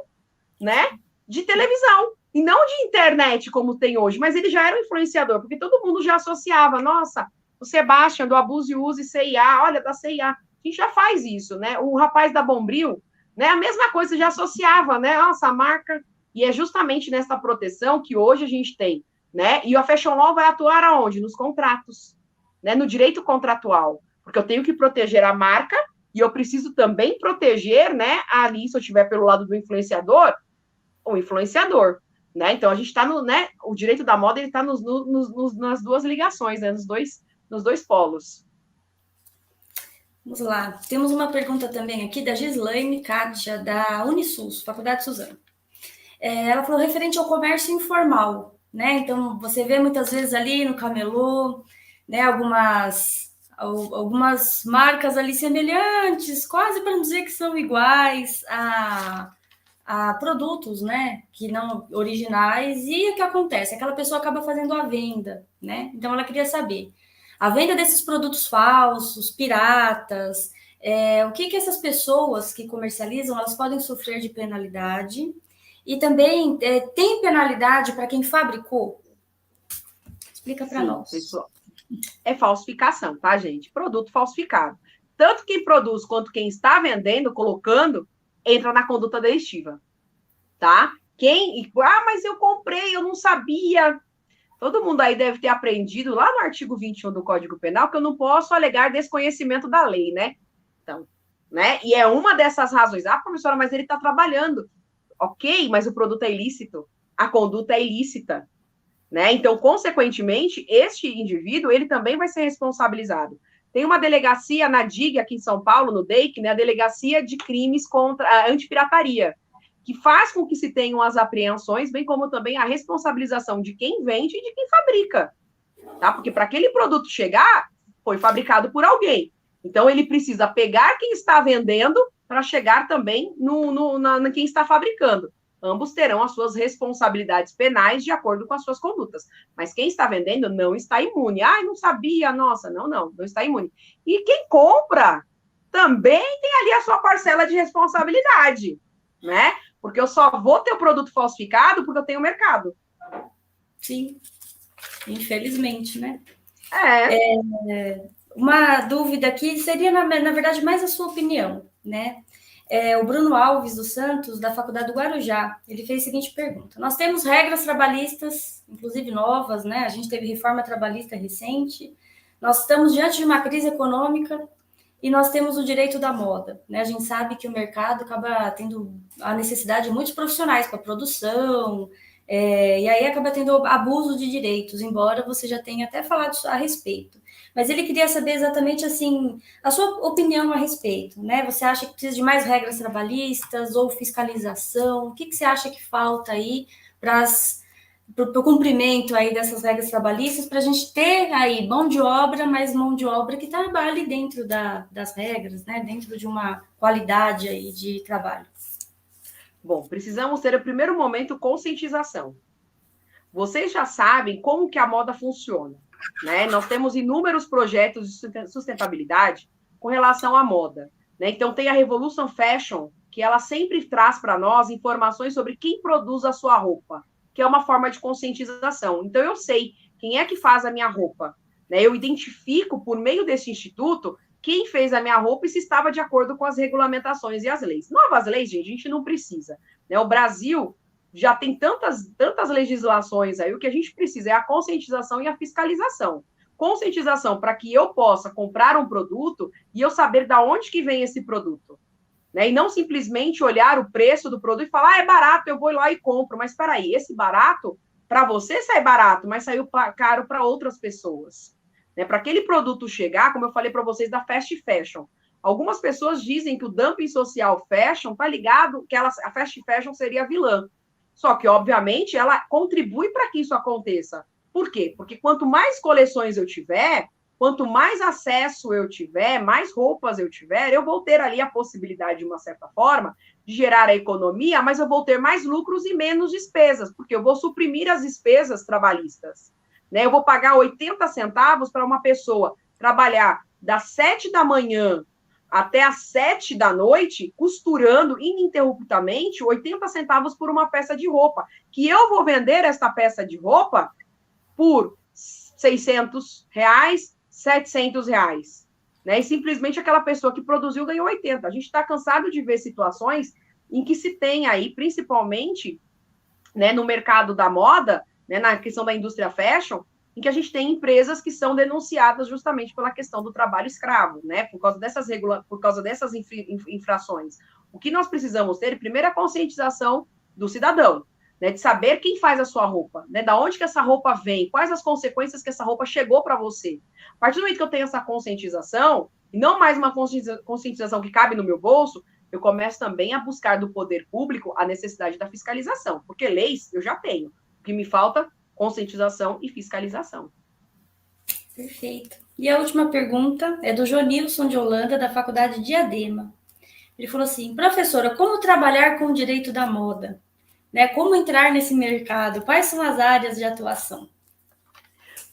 né? De televisão. E não de internet, como tem hoje, mas ele já era um influenciador, porque todo mundo já associava, nossa, o Sebastian do Abuse e Use C&A, olha, da C&A, a gente já faz isso, né? O rapaz da Bombril, né? A mesma coisa, já associava, né? Nossa, a marca, e é justamente nessa proteção que hoje a gente tem, né? E a Fashion Law vai atuar aonde? Nos contratos, né? No direito contratual, porque eu tenho que proteger a marca e eu preciso também proteger, né? Ali, se eu estiver pelo lado do influenciador, o influenciador. Né? Então, a gente está no, né? O direito da moda está nas duas ligações, né? Nos dois polos. Vamos lá. Temos uma pergunta também aqui da Gislaine Kátia, da Unisus, Faculdade Suzano. Ela falou referente ao comércio informal, né? Então, você vê muitas vezes ali no camelô, né? Algumas marcas ali semelhantes, quase para não dizer que são iguais a produtos, né, que não originais, e o que acontece? Aquela pessoa acaba fazendo a venda, né? Então, ela queria saber, a venda desses produtos falsos, piratas, o que essas pessoas que comercializam, elas podem sofrer de penalidade, e também tem penalidade para quem fabricou? Explica para nós. Pessoal, é falsificação, tá, gente? Produto falsificado. Tanto quem produz quanto quem está vendendo, colocando, entra na conduta delictiva, tá? Mas eu comprei, eu não sabia. Todo mundo aí deve ter aprendido lá no artigo 21 do Código Penal que eu não posso alegar desconhecimento da lei, né? Então, né? E é uma dessas razões. Ah, professora, mas ele está trabalhando. Ok, mas o produto é ilícito. A conduta é ilícita, né? Então, consequentemente, este indivíduo, ele também vai ser responsabilizado. Tem uma delegacia na DIG, aqui em São Paulo, no DEIC, né, a Delegacia de Crimes contra a Antipirataria, que faz com que se tenham as apreensões, bem como também a responsabilização de quem vende e de quem fabrica, tá? Porque para aquele produto chegar, foi fabricado por alguém. Então, ele precisa pegar quem está vendendo para chegar também na quem está fabricando. Ambos terão as suas responsabilidades penais de acordo com as suas condutas. Mas quem está vendendo não está imune. Ah, não sabia, nossa, não está imune. E quem compra também tem ali a sua parcela de responsabilidade, né? Porque eu só vou ter o produto falsificado porque eu tenho mercado. Sim. infelizmente, né? É. Uma dúvida aqui seria, na verdade, mais a sua opinião, né? O Bruno Alves dos Santos, da Faculdade do Guarujá, ele fez a seguinte pergunta: nós temos regras trabalhistas, inclusive novas, né? A gente teve reforma trabalhista recente, nós estamos diante de uma crise econômica e nós temos o direito da moda, né? A gente sabe que o mercado acaba tendo a necessidade de muitos profissionais para produção, e aí acaba tendo abuso de direitos, embora você já tenha até falado a respeito. Mas ele queria saber exatamente, assim, a sua opinião a respeito, né? Você acha que precisa de mais regras trabalhistas ou fiscalização? O que você acha que falta aí para o cumprimento aí dessas regras trabalhistas, para a gente ter aí mão de obra, mas mão de obra que trabalhe dentro das regras, né? Dentro de uma qualidade aí de trabalho? Bom, precisamos ter, no primeiro momento, conscientização. Vocês já sabem como que a moda funciona, né? Nós temos inúmeros projetos de sustentabilidade com relação à moda, né? Então, tem a Revolution Fashion, que ela sempre traz para nós informações sobre quem produz a sua roupa, que é uma forma de conscientização. Então, eu sei quem é que faz a minha roupa, né? Eu identifico, por meio desse instituto, quem fez a minha roupa e se estava de acordo com as regulamentações e as leis. Novas leis, gente, a gente não precisa, né? O Brasil já tem tantas legislações aí, o que a gente precisa é a conscientização e a fiscalização. Conscientização para que eu possa comprar um produto e eu saber de onde que vem esse produto, né? E não simplesmente olhar o preço do produto e falar, é barato, eu vou lá e compro. Mas espera aí, esse barato, para você sai barato, mas saiu caro para outras pessoas, né? Para aquele produto chegar, como eu falei para vocês da fast fashion, algumas pessoas dizem que o dumping social fashion está ligado, que a fast fashion seria vilã. Só que, obviamente, ela contribui para que isso aconteça. Por quê? Porque quanto mais coleções eu tiver, quanto mais acesso eu tiver, mais roupas eu tiver, eu vou ter ali a possibilidade, de uma certa forma, de gerar a economia, mas eu vou ter mais lucros e menos despesas, porque eu vou suprimir as despesas trabalhistas, né? Eu vou pagar 80 centavos para uma pessoa trabalhar das 7 da manhã até às 7 da noite, costurando ininterruptamente 80 centavos por uma peça de roupa, que eu vou vender esta peça de roupa por R$600, R$700, né? E simplesmente aquela pessoa que produziu ganhou 80. A gente está cansado de ver situações em que se tem aí, principalmente, né, no mercado da moda, né, na questão da indústria fashion, em que a gente tem empresas que são denunciadas justamente pela questão do trabalho escravo, né, por causa dessas infrações. O que nós precisamos ter, primeiro, é a conscientização do cidadão, né, de saber quem faz a sua roupa, né, da onde que essa roupa vem, quais as consequências que essa roupa chegou para você. A partir do momento que eu tenho essa conscientização, e não mais uma conscientização que cabe no meu bolso, eu começo também a buscar do poder público a necessidade da fiscalização, porque leis eu já tenho. O que me falta, conscientização e fiscalização. Perfeito. E a última pergunta é do Jonilson de Holanda, da Faculdade de Diadema. Ele falou assim: professora, como trabalhar com o direito da moda? Né? Como entrar nesse mercado? Quais são as áreas de atuação?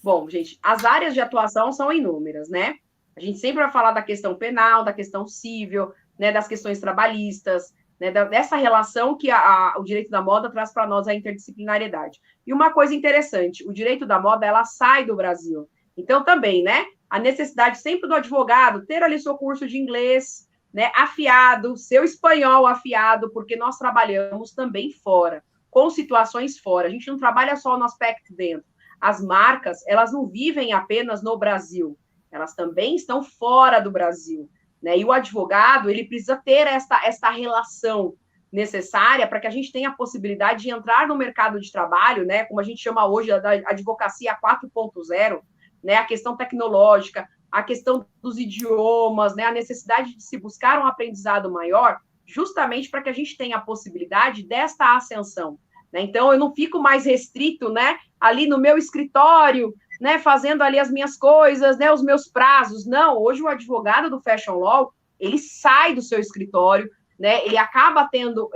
Bom, gente, as áreas de atuação são inúmeras, né? A gente sempre vai falar da questão penal, da questão civil, né, das questões trabalhistas, né, dessa relação que o direito da moda traz para nós a interdisciplinariedade. E uma coisa interessante, o direito da moda, ela sai do Brasil. Então, também, né, a necessidade sempre do advogado ter ali seu curso de inglês, né, afiado, seu espanhol afiado, porque nós trabalhamos também fora, com situações fora. A gente não trabalha só no aspecto dentro. As marcas, elas não vivem apenas no Brasil, elas também estão fora do Brasil, né? E o advogado, ele precisa ter esta relação necessária para que a gente tenha a possibilidade de entrar no mercado de trabalho, né? Como a gente chama hoje da advocacia 4.0, né? A questão tecnológica, a questão dos idiomas, né? A necessidade de se buscar um aprendizado maior, justamente para que a gente tenha a possibilidade desta ascensão, né? Então, eu não fico mais restrito, né? Ali no meu escritório, né, fazendo ali as minhas coisas, né, os meus prazos. Não, hoje o advogado do Fashion Law, ele sai do seu escritório, né, ele acaba tendo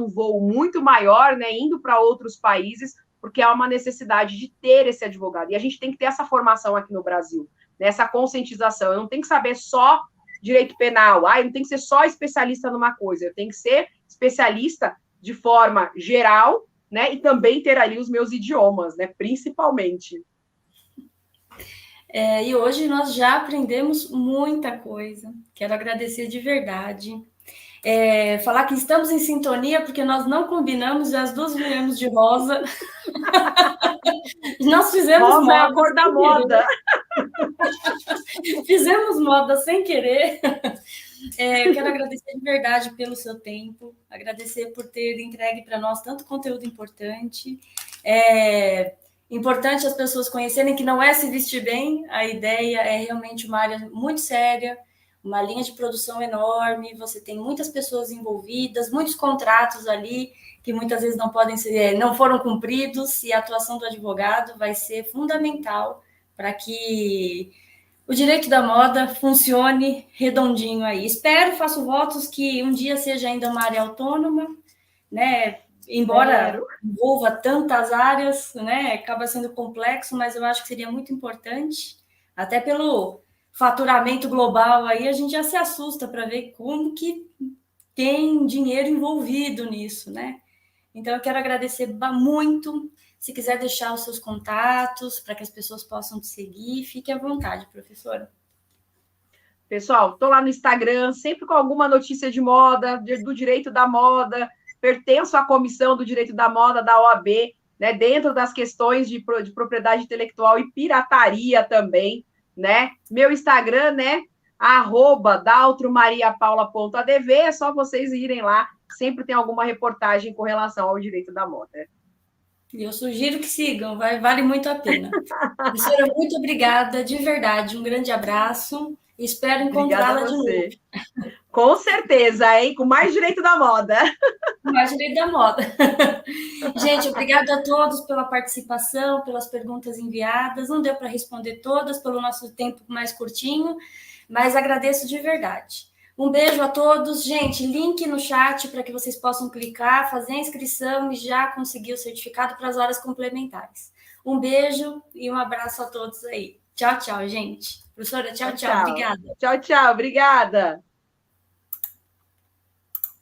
um voo muito maior, né, indo para outros países, porque há uma necessidade de ter esse advogado. E a gente tem que ter essa formação aqui no Brasil, né, essa conscientização. Eu não tenho que saber só direito penal, eu não tenho que ser só especialista numa coisa, eu tenho que ser especialista de forma geral, né, e também ter ali os meus idiomas, né, principalmente. E hoje nós já aprendemos muita coisa. Quero agradecer de verdade. Falar que estamos em sintonia, porque nós não combinamos e as duas viemos de rosa. Nós fizemos rosa moda. É a cor da moda. Fizemos moda sem querer. Quero agradecer de verdade pelo seu tempo, agradecer por ter entregue para nós tanto conteúdo importante. Importante as pessoas conhecerem que não é se vestir bem, a ideia é realmente uma área muito séria, uma linha de produção enorme, você tem muitas pessoas envolvidas, muitos contratos ali que muitas vezes não foram cumpridos, e a atuação do advogado vai ser fundamental para que o direito da moda funcione redondinho aí. Faço votos que um dia seja ainda uma área autônoma, né? Embora envolva tantas áreas, né? Acaba sendo complexo, mas eu acho que seria muito importante, até pelo faturamento global aí, a gente já se assusta para ver como que tem dinheiro envolvido nisso, né? Então, eu quero agradecer muito. Se quiser deixar os seus contatos para que as pessoas possam te seguir, fique à vontade, professora. Pessoal, estou lá no Instagram, sempre com alguma notícia de moda, do direito da moda, pertenço à comissão do direito da moda da OAB, né, dentro das questões de propriedade intelectual e pirataria também, né? Meu Instagram, né, @daltromariapaula.adv, é só vocês irem lá, sempre tem alguma reportagem com relação ao direito da moda. E eu sugiro que sigam, vale muito a pena. Professora, muito obrigada, de verdade, um grande abraço. Espero encontrá-la de novo. Com certeza, hein? Com mais direito da moda. Com mais direito da moda. Gente, obrigada a todos pela participação, pelas perguntas enviadas. Não deu para responder todas pelo nosso tempo mais curtinho, mas agradeço de verdade. Um beijo a todos. Gente, link no chat para que vocês possam clicar, fazer a inscrição e já conseguir o certificado para as horas complementares. Um beijo e um abraço a todos aí. Tchau, tchau, gente. Professora, tchau, tchau. Obrigada. Tchau, tchau. Obrigada.